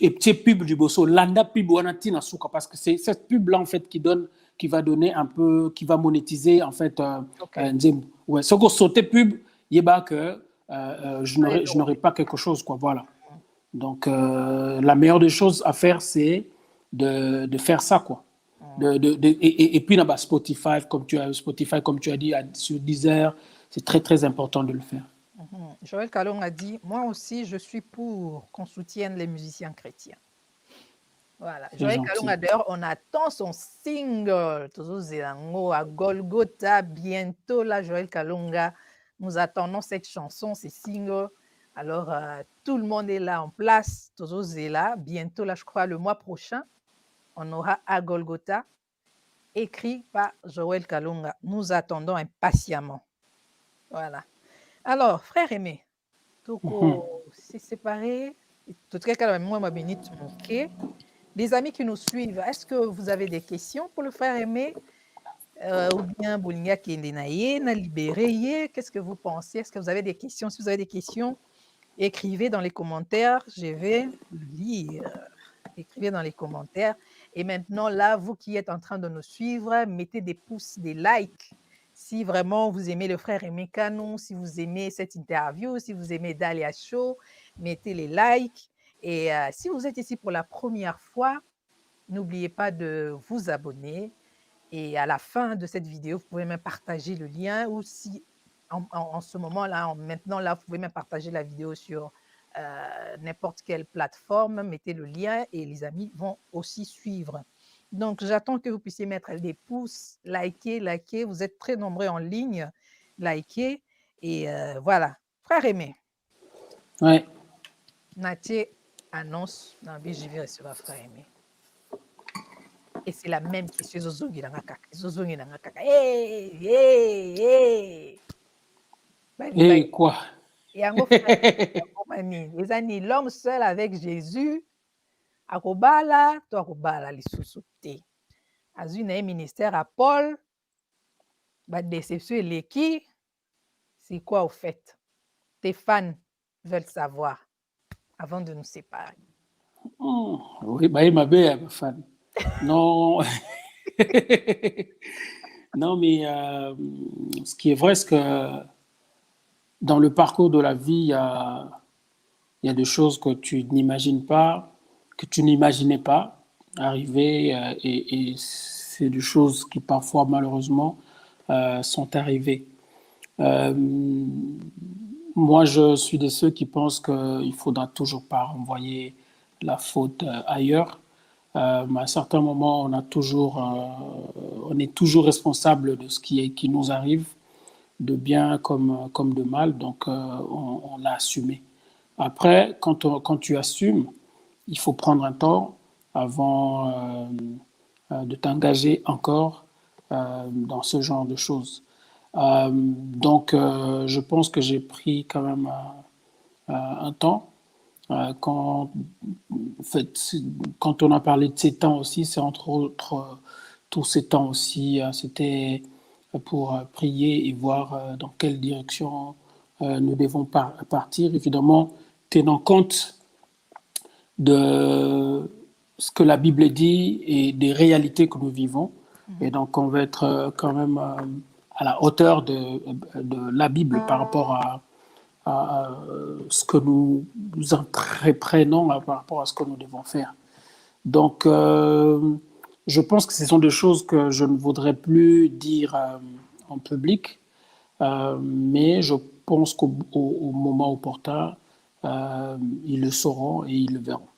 et petit pub du bosso, landa pub wana tina suka, parce que c'est cette pub là en fait qui qui va donner un peu, qui va monétiser en fait OK. Nzembo. Ouais, ce qu'on sautait pub, il y a que Ouais, je n'aurais pas quelque chose, quoi. Voilà. mmh. Donc, la meilleure des choses à faire, c'est de faire ça, quoi. Mmh. Et puis, là-bas, Spotify, comme tu as dit, sur Deezer, c'est très, très important de le faire. Joël Kalong a dit: «Moi aussi, je suis pour qu'on soutienne les musiciens chrétiens». Voilà. C'est Joël Kalonga, gentil. d'ailleurs, on attend son single. Tozozela ngo à Golgotha. Bientôt, là, Joël Kalonga. Nous attendons cette chanson, ces singles. Alors, tout le monde est là en place. Tozozela. Bientôt, là, je crois, le mois prochain, on aura à Golgotha, écrit par Joël Kalonga. Nous attendons impatiemment. Voilà. Alors, frère aimé, Mhm. Toko s'est séparé. Tout cas, moi, ma bénite, manqué. Les amis qui nous suivent, est-ce que vous avez des questions pour le frère aimé ou bien Boulinga Kendenaye, na libéré? Qu'est-ce que vous pensez? Est-ce que vous avez des questions? Si vous avez des questions, écrivez dans les commentaires. Je vais lire. Écrivez dans les commentaires. Et maintenant, là, vous qui êtes en train de nous suivre, mettez des pouces, des likes. Si vraiment vous aimez le frère Aimé Canon, si vous aimez cette interview, si vous aimez Dalia Show, mettez les likes. Et si vous êtes ici pour la première fois, n'oubliez pas de vous abonner et à la fin de cette vidéo, vous pouvez même partager le lien ou si en ce moment-là, maintenant là, vous pouvez même partager la vidéo sur n'importe quelle plateforme, mettez le lien et les amis vont aussi suivre. Donc, j'attends que vous puissiez mettre des pouces, liker, vous êtes très nombreux en ligne, liker et voilà. Frère aimé, Ouais. Nathie annonce, non, mais je vais recevoir frère aimé. Et c'est la même question ezozongi na nga kaka ezozongi na nga kaka hey, hey, hey. Bani Et quoi? yango frère akoma nini eza nini l'homme seul avec Jésus akobala to akobala lisusu te azwi na ye ministère à Paul badéception eleki c'est quoi au fait tes fans veulent savoir avant de nous séparer. Oui, bah, il m'a bien, ma fan. Non, non, mais ce qui est vrai, c'est que dans le parcours de la vie, il y a des choses que tu n'imagines pas, que tu n'imaginais pas arriver, et c'est des choses qui parfois, malheureusement, sont arrivées. Euh, Moi, je suis de ceux qui pensent qu'il ne faudra toujours pas renvoyer la faute ailleurs. Mais à certains moments, on est toujours responsable de ce qui nous arrive, de bien comme de mal, donc on l'a assumé. Après, quand tu assumes, il faut prendre un temps avant de t'engager encore dans ce genre de choses. Donc, je pense que j'ai pris quand même un temps. Quand, en fait, quand on a parlé de ces temps aussi, c'est entre autres tous ces temps aussi, c'était pour prier et voir dans quelle direction nous devons partir. Évidemment, tenant compte de ce que la Bible dit et des réalités que nous vivons. Et donc, on va être quand même à la hauteur de la Bible par rapport à ce que nous entreprenons, par rapport à ce que nous devons faire. Donc, je pense que ce sont des choses que je ne voudrais plus dire en public, mais je pense qu'au moment opportun, ils le sauront et ils le verront.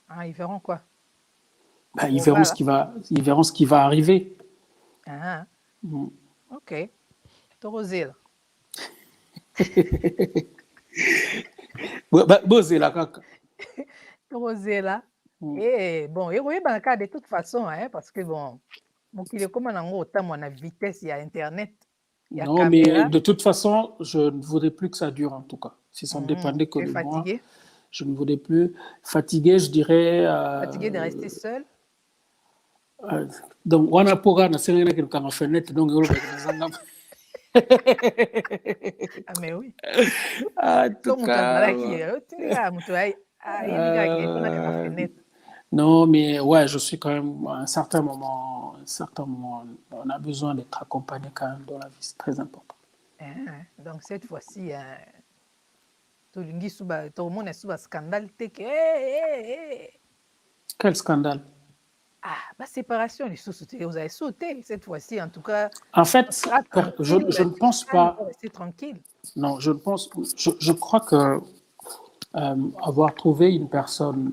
Ah, ils verront quoi? Ben, Voilà. ils verront ce qui va arriver. Ah, Mm. ok. Torozela. Bosé la kaka. Torozela. Mm. Et bon, et oui, ben, de toute façon, hein, parce que bon, mokili ekóma nango otambola na vitesse ya internet ya Non, mais caméra. de toute façon, je ne voudrais plus que ça dure en tout cas. Si ça ne dépendait que Tu es de moi, fatigué? je ne voudrais plus. Fatigué, je dirais. Fatigué de rester seul? Donc, wana poga na senga na kanga fenêtre donc yolo ba zanga. Ah, mais oui. En tout So moto cas, azalaki, otindi kaka moto ayebi kaka epona kaka fenêtre. Non, mais ouais, je suis quand même à un certain moment, on a besoin d'être accompagné quand même dans la vie, c'est très important. Hein. Donc, cette fois-ci, tout le monde est sous un scandale. Quel scandale! Ah, ma séparation, vous avez sauté cette fois-ci. En tout cas, En on fait, sera tranquille, je ne tu pense calme, on pas, va rester tranquille. non, je ne pense, je crois que avoir trouvé une personne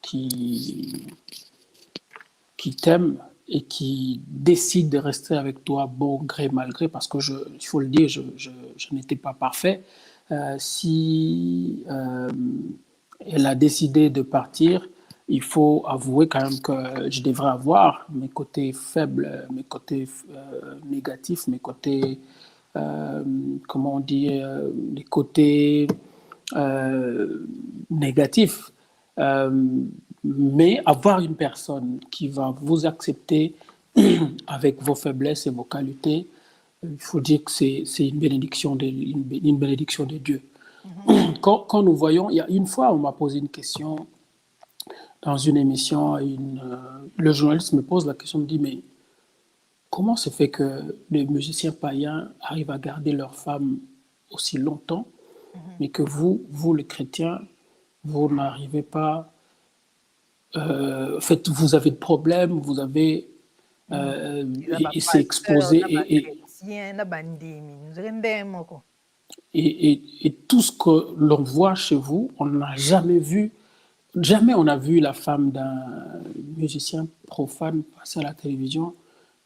qui, qui t'aime et qui décide de rester avec toi bon gré mal gré, parce que il faut le dire, je n'étais pas parfait. Si elle a décidé de partir, il faut avouer quand même que je devrais avoir mes côtés faibles, mes côtés négatifs, mes côtés, comment on dit, les côtés euh, négatifs. Euh, mais avoir une personne qui va vous accepter avec vos faiblesses et vos qualités, il faut dire que c'est une bénédiction de Dieu. Mhm. Quand nous voyons, il y a une fois, on m'a posé une question dans une émission, le journaliste me pose la question, me dit, mais comment se fait que les musiciens païens arrivent à garder leurs femmes aussi longtemps, Mhm. mais que vous les chrétiens, vous n'arrivez pas, en fait, vous avez de problèmes, vous avez, Mhm. Eza et c'est bapasteur, exposé, na bachrétien, na bandimi, nzuri nde moko. et tout ce que l'on voit chez vous, on n'a jamais vu. Jamais on a vu la femme d'un musicien profane passer à la télévision,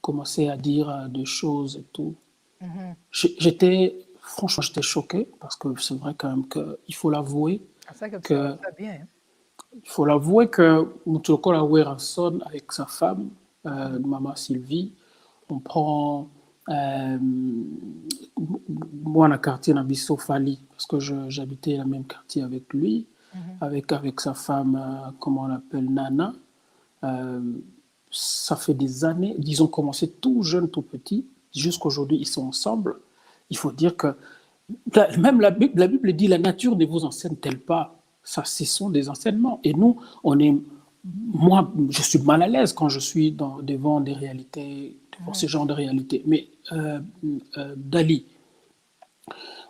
commencer à dire des choses et tout. Mhm. Franchement, j'étais choqué parce que c'est vrai quand même qu'il faut l'avouer C'est ça que tu as que, fait bien. Hein. il faut l'avouer que Mutoko Laouera-Son avec sa femme, Maman Sylvie, on prend moi dans le quartier Nabiso Fali parce que j'habitais dans le même quartier avec lui, Mhm. avec sa femme, comment on l'appelle, Nana. Euh, Ça fait des années, ils ont commencé tout jeunes, tout petits, jusqu'aujourd'hui ils sont ensemble. Il faut dire que même la Bible dit la nature ne vous enseigne-t-elle pas. Ça, ce sont des enseignements. Et nous, moi, je suis mal à l'aise quand je suis devant des réalités, devant Mhm. ce genre de réalités. Mais Dali,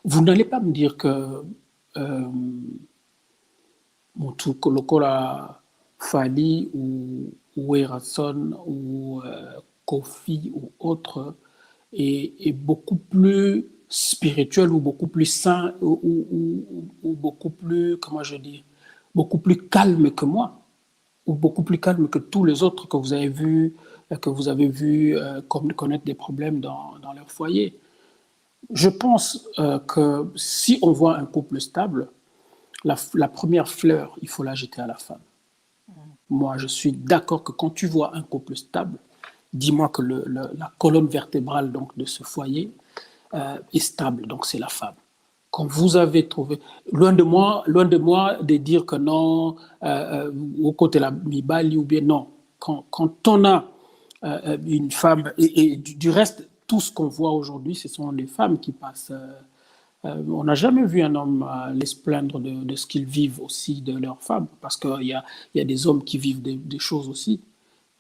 vous n'allez pas me dire que euh, Mutuko Lokola Fali ou Erason ou Kofi ou autre est beaucoup plus spirituel ou beaucoup plus sain ou beaucoup plus, comment je dis, beaucoup plus calme que moi ou beaucoup plus calme que tous les autres que vous avez vu connaître des problèmes dans leur foyer. Je pense que si on voit un couple stable, la première fleur, il faut la jeter à la femme. Mhm. Moi, je suis d'accord que quand tu vois un couple stable, dis-moi que la colonne vertébrale donc, de ce foyer est stable, donc c'est la femme. Quand vous avez trouvé, loin de moi de dire que non, au côté de la Mibali ou bien non. Quand on a une femme, et du reste, tout ce qu'on voit aujourd'hui, ce sont les femmes qui passent. On n'a jamais vu un homme les se plaindre de ce qu'ils vivent aussi de leurs femmes, parce qu'il y a des hommes qui vivent des choses aussi,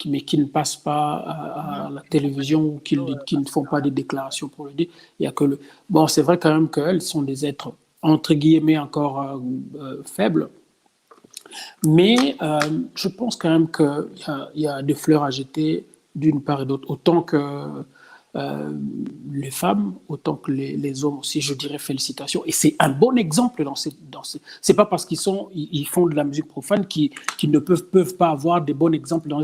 mais qui ne passent pas Mhm. à la Ils ne font pas télévision ou de vidéos, qui ne parce font pas des déclarations pour le dire. Il y a que le... Bon, c'est vrai quand même qu'elles sont des êtres, entre guillemets, encore faibles, mais je pense quand même qu'il y a des fleurs à jeter d'une part et d'autre, autant que les femmes, autant que les hommes aussi, je dirais félicitations. Et c'est un bon exemple c'est pas parce ils font de la musique profane qu'ils ne peuvent pas avoir des bons exemples à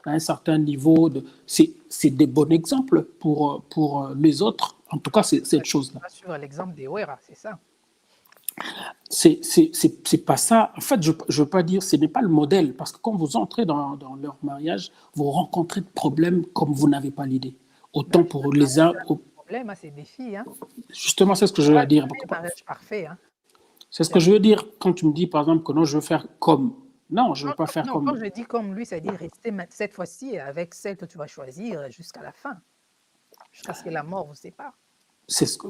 un certain niveau. C'est des bons exemples pour les autres. En tout cas, c'est cette chose-là. pas sur l'exemple des Wera, c'est ça. C'est pas ça. En fait, je ne veux pas dire, ce n'est pas le modèle, parce que quand vous entrez dans leur mariage, vous rencontrez de problèmes comme vous n'avez pas l'idée. Ben, Autant pour les uns, c'est un problème, hein, c'est des filles. Hein. justement, c'est ce que Il je n'y veux aura dire. jamais de mariage parfait. Hein. C'est ce que je veux dire quand tu me dis, par exemple, que non, je veux faire comme. Non, je ne veux pas faire Non, quand comme. je dis comme lui, c'est-à-dire rester cette fois-ci avec celle que tu vas choisir jusqu'à la fin, jusqu'à ce que la mort vous sépare. C'est ce que,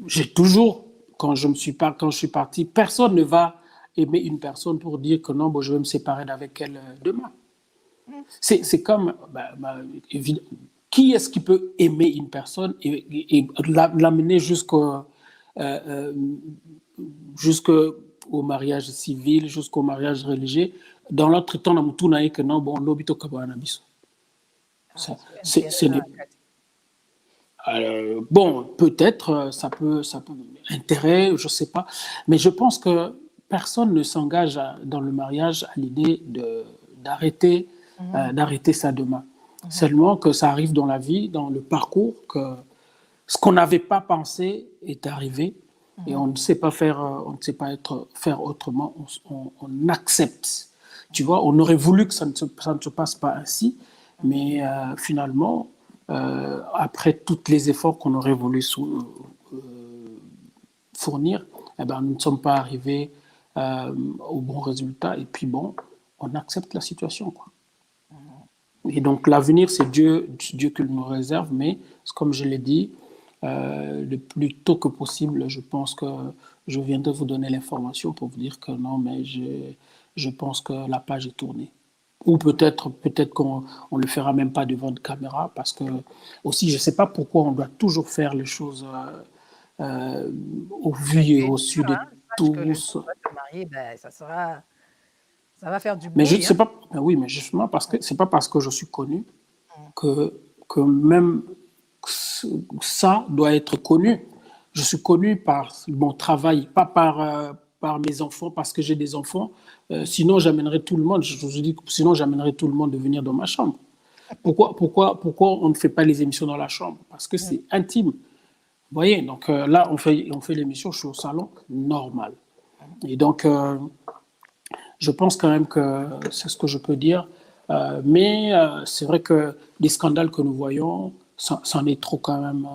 j'ai toujours, quand je suis parti, personne ne va aimer une personne pour dire que non, bon, je vais me séparer d'avec elle demain. Mmh. C'est comme, qui est-ce qui peut aimer une personne et l'amener euh, jusqu'au mariage civil, jusqu'au mariage religieux, dans l'autre temps, on a que non, bon, l'obito kabana biso. Ah, Ce intéressant, n'est Kati. bon, peut-être ça peut intérêt, je sais pas, mais je pense que personne ne s'engage dans le mariage à l'idée d'arrêter Mmh. d'arrêter ça demain. Mmh. Seulement que ça arrive dans la vie, dans le parcours, que ce qu'on n'avait pas pensé est arrivé et Mmh. on ne sait pas faire, on ne sait pas faire autrement. On accepte. Tu vois, on aurait voulu que ça ne se passe pas ainsi, mais finalement, après tous les efforts qu'on aurait voulu fournir, eh ben, nous ne sommes pas arrivés au bon résultat. Et puis bon, on accepte la situation, quoi. Mmh. Et donc l'avenir, c'est Dieu, Dieu qui nous réserve, mais comme je l'ai dit, le plus tôt que possible, je pense que je viendrai vous donner l'information pour vous dire que non, mais je pense que la page est tournée. Ou peut-être qu'on ne le fera même pas devant de caméra, parce que aussi, je ne sais pas pourquoi on doit toujours faire les choses au vu et Secret, au c'est su sûr, de hein. Sache que le jour tous. où tu vas te marier, ben, ça va faire du Mais je ne bruit, sais hein. pas, ben oui, mais justement, parce que c'est pas parce que je suis connu Mmh. que, que même ça doit être connu. Je suis connu par mon travail, pas par mes enfants, parce que j'ai des enfants. Sinon, j'amènerais tout le monde. Je vous dis, sinon, j'amènerais tout le monde de venir dans ma chambre. Pourquoi on ne fait pas les émissions dans la chambre? Parce que Mmh. c'est intime. Vous voyez, donc là, on fait l'émission, je suis au salon, normal. Mmh. Et donc, je pense quand même que c'est ce que je peux dire. Mais c'est vrai que les scandales que nous voyons, c'en est trop quand même.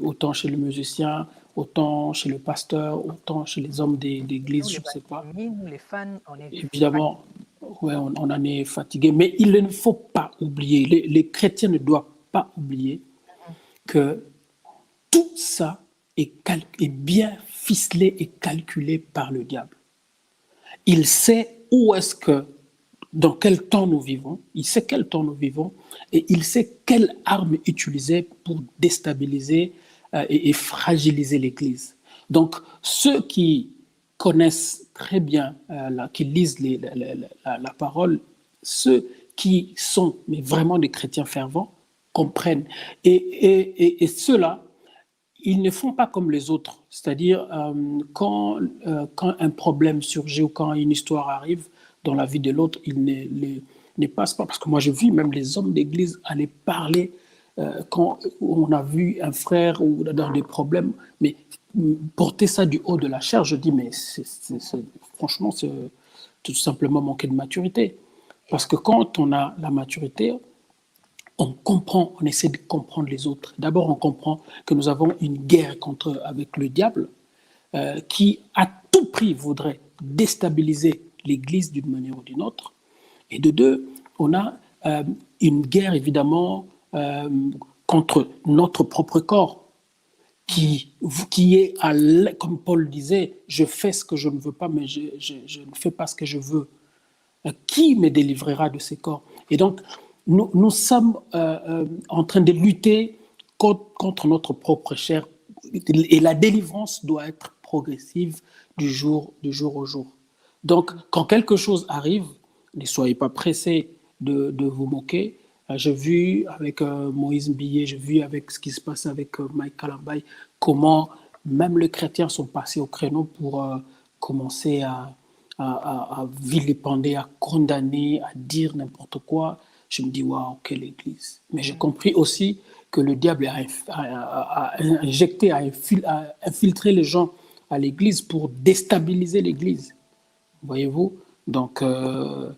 Autant chez le musicien, autant chez le pasteur, autant chez les hommes Nous, d'église, les je ne sais pas. Batimimi, nous, les fans, on est Évidemment, fatigués. ouais, on en est fatigué. Mais il ne faut pas oublier, les chrétiens ne doivent pas oublier Mmh. que tout ça est bien ficelé et calculé par le diable. Il sait où est-ce que, dans quel temps nous vivons, il sait quel temps nous vivons, et il sait quelle arme utiliser pour déstabiliser et fragiliser l'Église. Donc, ceux qui connaissent très bien, qui lisent la parole, ceux qui sont mais vraiment des chrétiens fervents, comprennent. Et ceux-là, ils ne font pas comme les autres. C'est-à-dire, quand un problème surgit ou quand une histoire arrive dans la vie de l'autre, ils ne passent pas. Parce que moi, je vis même les hommes d'église aller parler quand on a vu un frère ou dans des problèmes. Mais porter ça du haut de la chair, je dis, mais franchement, c'est tout simplement manquer de maturité. Parce Et que quand on a la maturité, on comprend, on essaie de comprendre les autres. D'abord, on comprend que nous avons une guerre avec le diable qui, à tout prix, voudrait déstabiliser l'Église d'une manière ou d'une autre. Et de deux, on a une guerre, évidemment, contre notre propre corps, mmh. qui est, comme Paul disait, je fais ce que je ne veux pas, mais je ne fais pas ce que je veux. Qui me délivrera de ces corps? Et donc, nous sommes en train de lutter contre notre propre chair. Et la délivrance doit être progressive du jour au jour. Donc, quand quelque chose arrive, ne soyez pas pressés de vous moquer. J'ai vu avec Moïse Mbilé, j'ai vu avec ce qui se passe avec Mike Kalambay, comment même les chrétiens sont passés au créneau pour commencer à vilipender, à condamner, à dire n'importe quoi. Je me dis, waouh, quelle église. Mais j'ai compris aussi que le diable a injecté, a infiltré les gens à l'église pour déstabiliser l'église. Voyez-vous? Donc, Bah,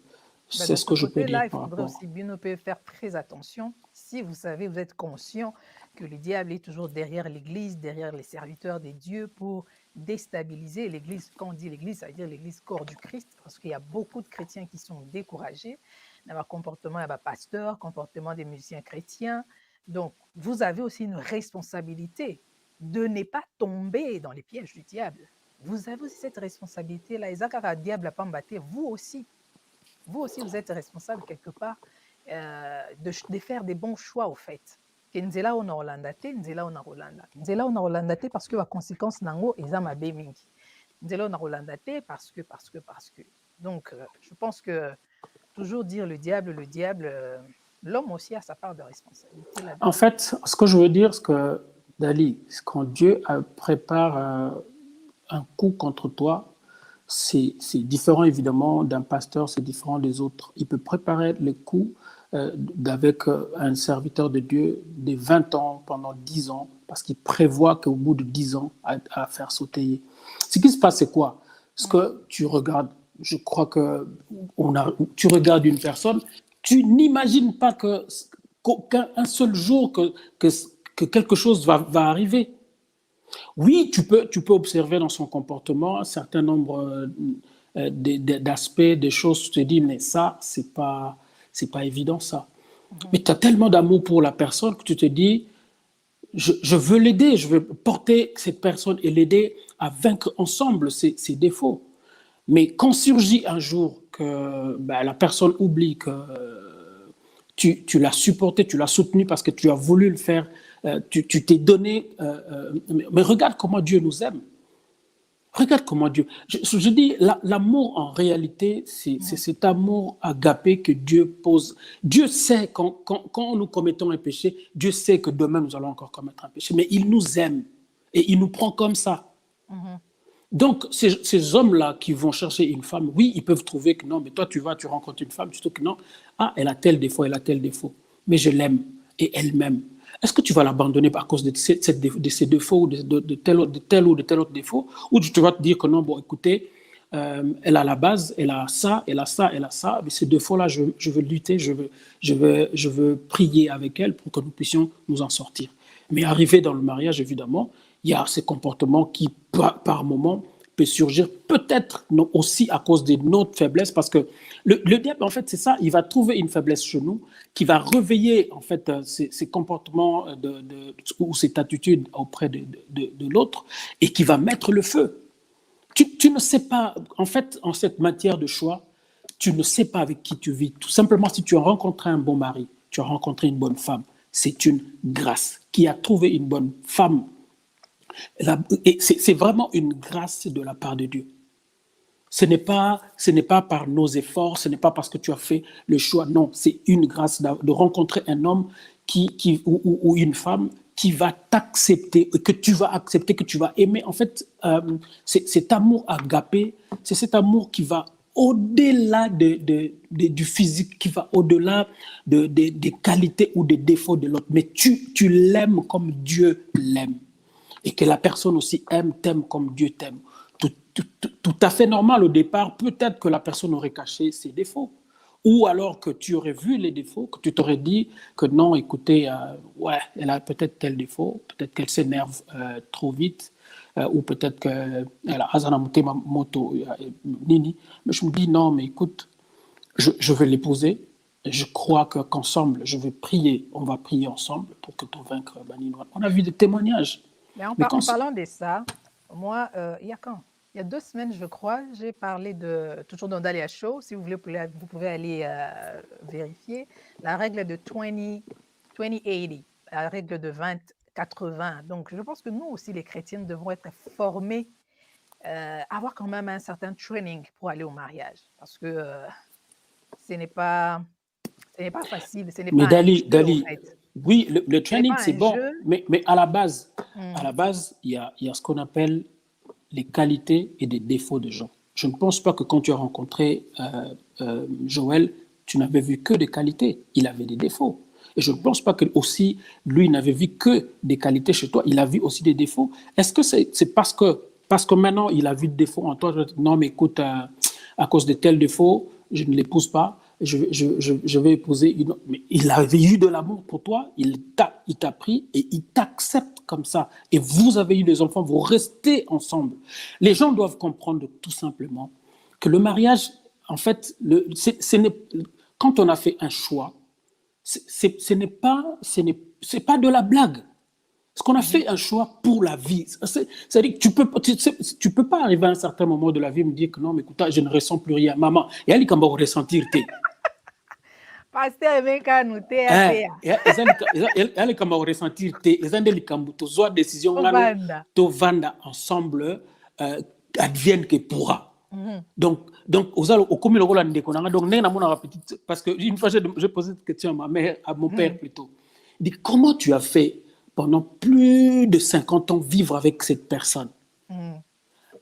c'est de ce ce que je peux dire côté-là, il par faudrait rapport. aussi bien ne pas faire très attention. Si vous savez, vous êtes conscient que le diable est toujours derrière l'Église, derrière les serviteurs des dieux pour déstabiliser l'Église. Quand on dit l'Église, ça veut dire l'Église corps du Christ, parce qu'il y a beaucoup de chrétiens qui sont découragés dans leur comportement, il y a pasteur, comportement des musiciens chrétiens. Donc, vous avez aussi une responsabilité de ne pas tomber dans les pièges du diable. vous avez aussi cette responsabilité-là. Ezakara diable a pas mbatté, vous aussi, vous êtes responsable quelque part de faire des bons choix, au fait. Que nzela on a Rolanda te, nzela on a Rolanda. Nzela on a Rolanda te parce que la conséquence nango eza mabe mingi. Nzela on a Rolanda te parce que. Donc, je pense que toujours dire le diable, l'homme aussi a sa part de responsabilité là-dedans. En fait, ce que je veux dire, c'est que, Dali, quand Dieu prépare un coup contre toi, c'est différent évidemment d'un pasteur, c'est différent des autres. Il peut préparer le coup avec un serviteur de Dieu de 20 ans, pendant 10 ans, parce qu'il prévoit qu'au bout de 10 ans, à faire sauter. Ce qui se passe, c'est quoi? Ce que tu regardes, je crois que tu regardes une personne, tu n'imagines pas qu'un seul jour que quelque chose va arriver. Oui, tu peux observer dans son comportement un certain nombre d'aspects, des choses, tu te dis, mais ça, c'est pas évident, ça. Mais tu as tellement d'amour pour la personne que tu te dis, je veux l'aider, je veux porter cette personne et l'aider à vaincre ensemble ses défauts. Mais quand surgit un jour que la personne oublie que tu l'as supporté, tu l'as soutenu parce que tu as voulu le faire, tu t'es donné. Mais regarde comment Dieu nous aime. Regarde comment Dieu. Je dis, l'amour en réalité, c'est cet amour agapé que Dieu pose. Dieu sait, quand nous commettons un péché, Dieu sait que demain nous allons encore commettre un péché. Mais il nous aime et il nous prend comme ça. Donc, ces hommes-là qui vont chercher une femme, oui, ils peuvent trouver que non, mais toi, tu rencontres une femme, tu trouves que non, ah, elle a tel défaut, elle a tel défaut. Mais je l'aime et elle m'aime. Est-ce que tu vas l'abandonner à cause de ces défauts ou de tel ou de tel autre défaut? Ou tu vas te dire que non, bon, écoutez, elle a la base, elle a ça, elle a ça, elle a ça, mais ces défauts-là, je veux lutter, je veux prier avec elle pour que nous puissions nous en sortir. Mais arrivé dans le mariage, évidemment, il y a ces comportements qui, par moment, peut surgir, peut-être aussi à cause de notre faiblesse, parce que le diable, en fait, c'est ça, il va trouver une faiblesse chez nous, qui va réveiller, en fait, ces comportements ou cette attitude auprès de l'autre, et qui va mettre le feu. Tu ne sais pas, en fait, en cette matière de choix, tu ne sais pas avec qui tu vis. Tout simplement, si tu as rencontré un bon mari, tu as rencontré une bonne femme, c'est une grâce. Qui a trouvé une bonne femme, et c'est vraiment une grâce de la part de Dieu. Ce n'est pas par nos efforts, ce n'est pas parce que tu as fait le choix. Non, c'est une grâce de rencontrer un homme ou une femme qui va t'accepter, que tu vas accepter, que tu vas aimer. En fait, cet amour agapé, c'est cet amour qui va au-delà du physique, qui va au-delà des qualités ou des défauts de l'autre. Mais tu l'aimes comme Dieu l'aime. Et que la personne aussi t'aime comme Dieu t'aime. Tout à fait normal au départ, peut-être que la personne aurait caché ses défauts. Ou alors que tu aurais vu les défauts, que tu t'aurais dit que non, écoutez, ouais, elle a peut-être tel défaut, peut-être qu'elle s'énerve trop vite, ou peut-être qu'elle a azanamuté ma moto, nini. Mais je me dis non, mais écoute, je vais l'épouser. Je crois qu'ensemble, je vais prier, on va prier ensemble pour que tu vaincre Baninois. On a vu des témoignages. Mais en parlant de ça, moi, il y a quand? Il y a 2 semaines, je crois, j'ai parlé toujours dans Dalia Show, si vous voulez, vous pouvez aller vérifier, la règle de 20-80, la règle de 20-80. Donc, je pense que nous aussi, les chrétiens, devons être formés, avoir quand même un certain training pour aller au mariage. Parce que ce n'est pas facile, ce n'est pas Dali, un jeu, Dali, en fait. oui, le training, c'est bon, Jeu. mais à la base, il y a ce qu'on appelle les qualités et des défauts de gens. Je ne pense pas que quand tu as rencontré Joël, tu n'avais vu que des qualités. Il avait des défauts. Et je ne pense pas que aussi lui n'avait vu que des qualités chez toi. Il a vu aussi des défauts. Est-ce que c'est parce que maintenant il a vu des défauts en toi? Non, mais écoute, à cause de tels défauts, je ne l'épouse pas. Je vais épouser une autre. Mais il avait eu de l'amour pour toi, il t'a pris et il t'accepte comme ça. Et vous avez eu des enfants, vous restez ensemble. Les gens doivent comprendre tout simplement que le mariage, en fait, quand on a fait un choix, ce n'est pas de la blague. Parce qu'on a fait un choix pour la vie. C'est-à-dire que tu peux pas arriver à un certain moment de la vie et me dire que non, mais écoute, je ne ressens plus rien. Maman, il y a les qui vont ressentir. Pasteur Emeka Nutea Eh, Tea. yale kama ressentir te ezande likambo tozwa décision ngano Ovanda. tovanda ensemble advienne que pourra. Donc ozalo okomi lokola ndeko nanga donc ndenge namona petite parce que une fois j'ai posé cette question à ma mère à mon père plutôt. Il dit comment tu as fait pendant plus de 50 ans vivre avec cette personne.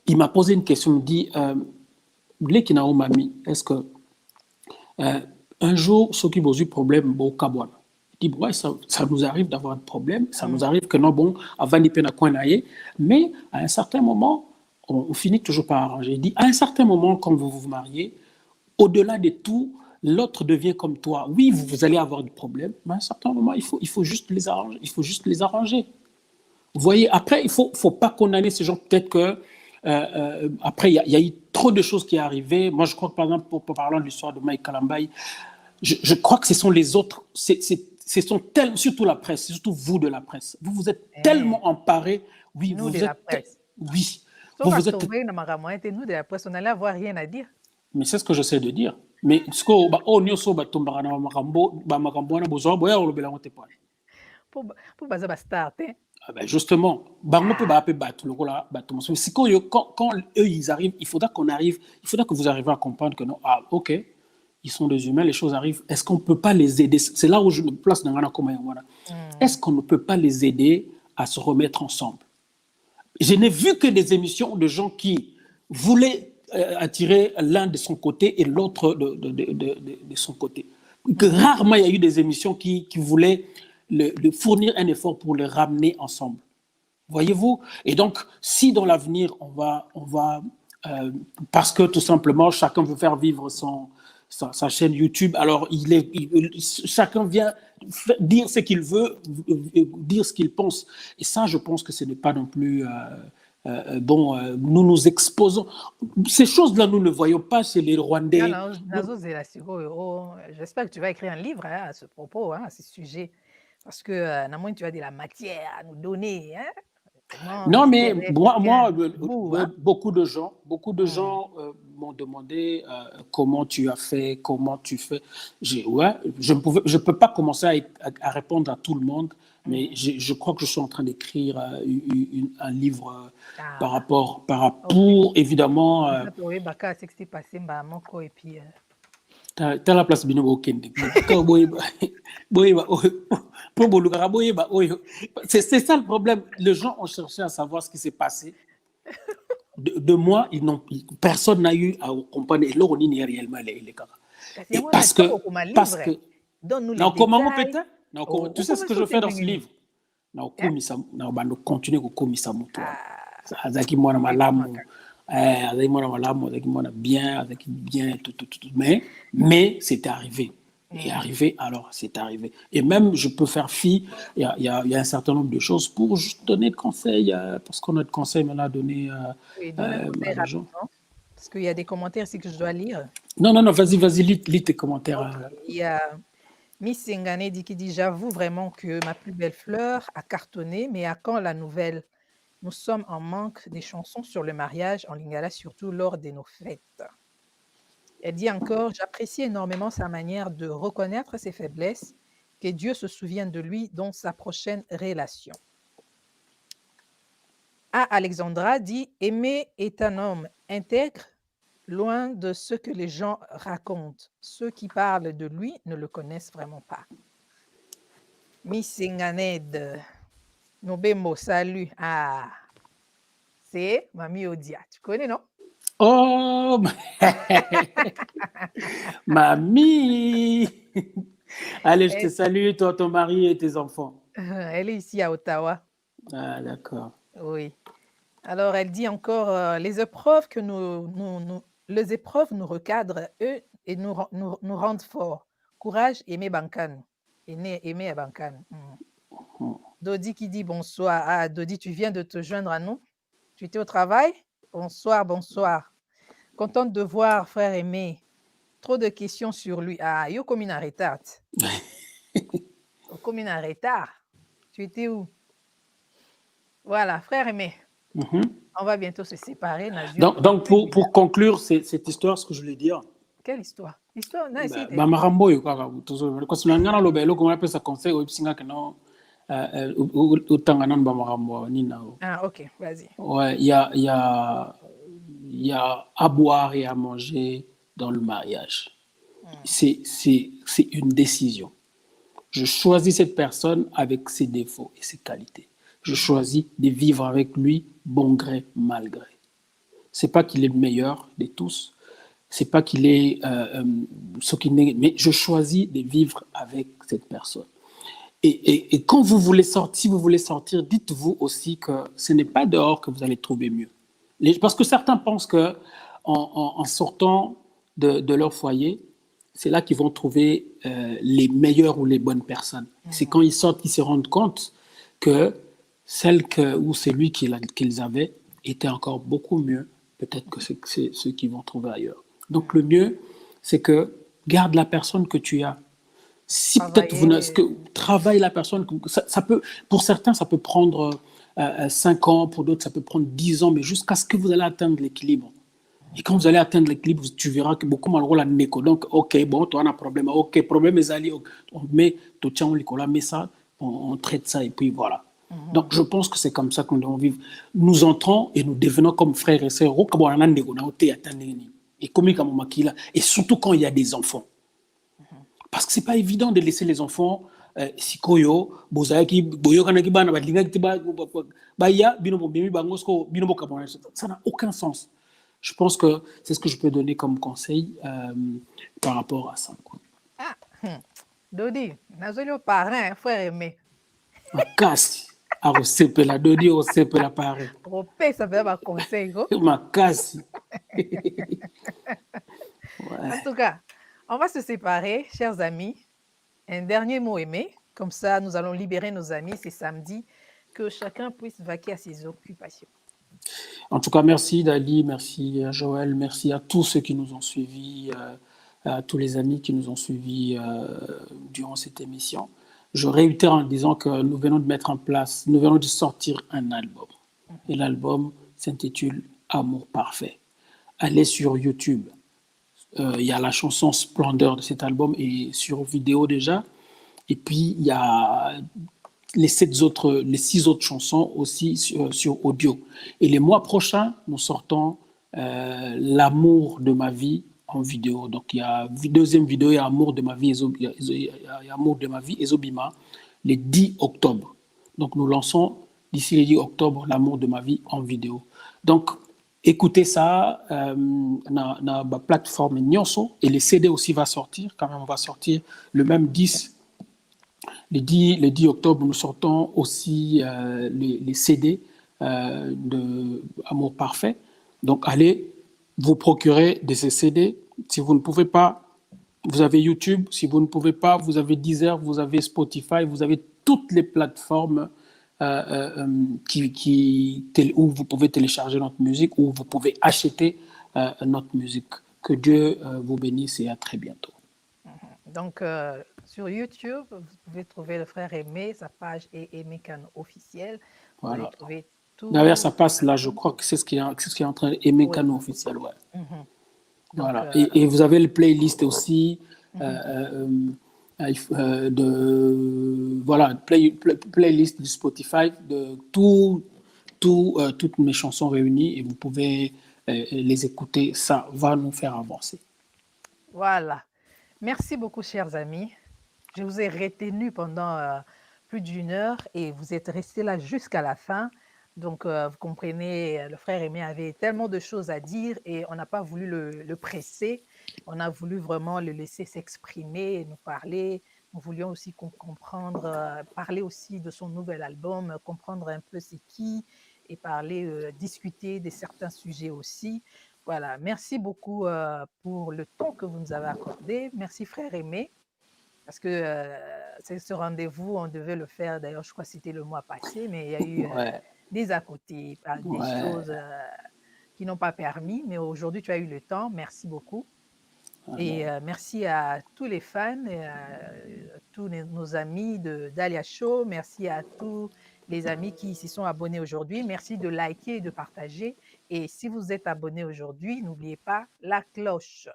Il m'a posé une question, il me dit Leki na mami, est-ce que un jour, ceux qui ont eu problème, bon, kabouana. Il dit, ouais, ça nous arrive d'avoir un problème, ça nous arrive que non, bon, avant d'y peine à quoi mais à un certain moment, on finit toujours par arranger. Il dit, à un certain moment, quand vous vous mariez, au-delà de tout, l'autre devient comme toi. Oui, vous allez avoir des problèmes, mais à un certain moment, il faut juste les arranger. Il faut juste les arranger. Vous voyez, après, il faut pas condamner ces gens. Peut-être que après, il y a eu trop de choses qui sont arrivées. Moi, je crois que, par exemple, pour parler de l'histoire de Mike Kalambay, je crois que ce sont les autres, surtout la presse, surtout vous de la presse. Vous vous êtes tellement emparés. Oui, nous vous de êtes. La presse. Oui. Vous êtes. Nous de la presse, on n'allait avoir rien à dire. Mais c'est ce que j'essaie de dire. Mais ce que pour baza star, justement, quand eux ils arrivent, il faudra que vous arriviez à comprendre que non, ah ok, ils sont des humains, les choses arrivent. Est-ce qu'on ne peut pas les aider? C'est là où je me place dans Est-ce qu'on ne peut pas les aider à se remettre ensemble? Je n'ai vu que des émissions de gens qui voulaient attirer l'un de son côté et l'autre de son côté. Que rarement il y a eu des émissions qui voulaient fournir un effort pour les ramener ensemble. Voyez-vous? Et donc, si dans l'avenir, on va parce que tout simplement, chacun veut faire vivre sa chaîne YouTube, alors chacun vient dire ce qu'il veut, dire ce qu'il pense. Et ça, je pense que ce n'est pas non plus... bon, nous nous exposons. Ces choses-là, nous ne voyons pas chez les Rwandais. J'espère que tu vas écrire un livre à ce propos, à ce sujet. Parce que, tu as de la matière à nous donner. Non, mais beaucoup de gens m'ont demandé comment tu as fait, comment tu fais. Je peux pas commencer à répondre à tout le monde, mais je crois que je suis en train d'écrire un livre par rapport, pour évidemment. T'as la place bino okende. C'est ça le problème. Les gens ont cherché à savoir ce qui s'est passé. De moi, personne n'a eu à comprendre. Et là, on y est réellement les gars. Et parce que non, comment on peut être? Tu sais ce que je fais dans ce livre? Non, continuer à commisser mon toit. Azaki moi malamu. Azaki moi bien, tout. Mais c'est arrivé. Et arrivé, alors c'est arrivé. Et même, je peux faire fi, il y a un certain nombre de choses pour juste donner de conseils, parce qu'on a de conseils maintenant à donner à gens. Parce qu'il y a des commentaires ici que je dois lire. Non, vas-y, lis tes commentaires. Il y a Miss Sengane qui dit « J'avoue vraiment que ma plus belle fleur a cartonné, mais à quand la nouvelle? Nous sommes en manque des chansons sur le mariage en lingala, surtout lors de nos fêtes. » Elle dit encore « J'apprécie énormément sa manière de reconnaître ses faiblesses, que Dieu se souvienne de lui dans sa prochaine relation. » Alexandra dit « Aimé est un homme intègre, loin de ce que les gens racontent. Ceux qui parlent de lui ne le connaissent vraiment pas. » Miss Senganed, Nobembo, salut. C'est Mamie Odia. Tu connais, non? Oh, mamie. Allez, je te salue, toi, ton mari et tes enfants. Elle est ici à Ottawa. Ah, d'accord. Oui. Alors, elle dit encore, les épreuves les épreuves nous recadrent, eux, et nous rendent forts. Courage, aimer Bankan. Aimer à Bankan. Dodi qui dit bonsoir. Dodi, tu viens de te joindre à nous? Tu étais au travail? Bonsoir. Contente de voir frère Aimé. Trop de questions sur lui. Yo comme une retard. Comme une retard. Tu étais où? Voilà, frère aimé, Mhm. on va bientôt se séparer, Nazio, Donc plus d'une pour heure. conclure cette histoire, ce que je voulais dire, Quelle histoire? L'histoire, non, essaye ba d'écouter. makambo oyo kaka tozoloba kasi na ngai naloba eloko wana apesa conseil oyebisinga ke no otanga nanu bamakambo nini na o. Ah, ok, vas-y. Ouais, il y a à boire et à manger dans le mariage. Hmm. C'est une décision. Je choisis cette personne avec ses défauts et ses qualités. Je choisis de vivre avec lui bon gré, mal gré. C'est pas qu'il est le meilleur de tous, c'est pas qu'il est ce qui n'est, mais je choisis de vivre avec cette personne. Et quand vous voulez sortir, si vous voulez sortir, dites-vous aussi que ce n'est pas dehors que vous allez trouver mieux. Parce que certains pensent que en sortant de leur foyer, c'est là qu'ils vont trouver les meilleures ou les bonnes personnes. C'est quand Mhm. ils sortent qu'ils se rendent compte que celle ou celui qu'ils avaient était encore beaucoup mieux, peut-être que c'est ceux qu'ils vont trouver ailleurs. Donc le mieux, c'est que garde la personne que tu as. Si peut-être vous Travailler. travaille la personne, ça peut, pour certains, ça peut prendre 5 ans, pour d'autres, ça peut prendre 10 ans, mais jusqu'à ce que vous allez atteindre l'équilibre. Et quand vous allez atteindre l'équilibre, tu verras que beaucoup mal la néco. Donc, ok, bon, tu as un problème. Ok, problème est allé. On met, tu tiens, on met ça, on traite ça, et puis voilà. Donc, Mhm. je pense que c'est comme ça qu'on doit vivre. Nous entrons et nous devenons comme frères et sœurs. Et comme et surtout quand il y a des enfants. Mhm. Parce que c'est pas évident de laisser les enfants sikoyo bozaki boyokanaki bana balingaki baya bino bobimi bango bino bokabona ça n'a aucun sens. Je pense que c'est ce que je peux donner comme conseil par rapport à ça. Ah, Dodi, Nazio, le parrain, frère aimé. Makasi akosepela dodi okosepela pare Repère, ça fait un conseil, gros. makasi. En Ouais. tout cas, on va se séparer, chers amis. Un dernier mot aimé. Comme ça, nous allons libérer nos amis. C'est samedi. Que chacun puisse vaquer à ses occupations. En tout cas, merci Dali, merci à Joël, merci à tous ceux qui nous ont suivis, à tous les amis qui nous ont suivis durant cette émission. Je réitère en disant que nous venons de mettre en place, nous venons de sortir un album. Et l'album s'intitule Amour parfait. Allez sur YouTube. Il y a la chanson Splendeur de cet album et sur vidéo déjà. Et puis, il y a les 6 autres chansons aussi sur audio. Et les mois prochains, nous sortons L'amour de ma vie en vidéo. Donc, il y a deuxième vidéo, il y a Amour de ma vie, Amour de ma vie, Ezobima, le 10 octobre. Donc, nous lançons d'ici le 10 octobre L'amour de ma vie en vidéo. Donc, écoutez ça na la plateforme Nyonso et les CD aussi va sortir. Quand même, on va sortir le même 10 le 10 octobre, nous sortons aussi les CD de Amour Parfait. Donc, allez vous procurer de ces CD. Si vous ne pouvez pas, vous avez YouTube. Si vous ne pouvez pas, vous avez Deezer, vous avez Spotify, vous avez toutes les plateformes où vous pouvez télécharger notre musique, où vous pouvez acheter notre musique. Que Dieu vous bénisse et à très bientôt. Donc, sur YouTube, vous pouvez trouver le frère Aimé, sa page est Aimé Kano officiel. Vous allez Voilà. trouver D'ailleurs, tout. ça passe là, je crois que c'est ce qui est en train d'aimer Oui. Canon officiel. Ouais. Mhm. Donc, Voilà. Et vous avez le playlist aussi mhm. voilà, playlist du Spotify de toutes mes chansons réunies et vous pouvez les écouter. Ça va nous faire avancer. Voilà. Merci beaucoup, chers amis. Je vous ai retenu pendant plus d'une heure et vous êtes restés là jusqu'à la fin. Donc, vous comprenez, le frère Aimé avait tellement de choses à dire et on n'a pas voulu le presser. On a voulu vraiment le laisser s'exprimer et nous parler. Nous voulions aussi comprendre, parler aussi de son nouvel album, comprendre un peu c'est qui et parler, discuter de certains sujets aussi. Voilà, merci beaucoup pour le temps que vous nous avez accordé. Merci, frère Aimé. Parce que c'est ce rendez-vous, on devait le faire, d'ailleurs, je crois que c'était le mois passé, mais il y a eu Ouais, des à côté, des ouais. choses qui n'ont pas permis. Mais aujourd'hui, tu as eu le temps. Merci beaucoup. Et Alors, merci à tous les fans et à tous nos amis de Dahlia Show. Merci à tous les amis qui s'y sont abonnés aujourd'hui. Merci de liker et de partager. Et si vous êtes abonné aujourd'hui, n'oubliez pas la cloche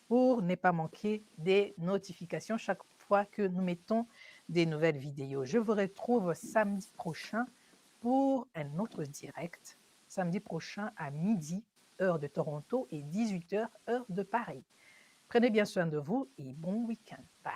pour ne pas manquer des notifications chaque fois que nous mettons des nouvelles vidéos. Je vous retrouve samedi prochain pour un autre direct. Samedi prochain à midi, heure de Toronto, et 18 h, heure de Paris. Prenez bien soin de vous et bon week-end. Bye.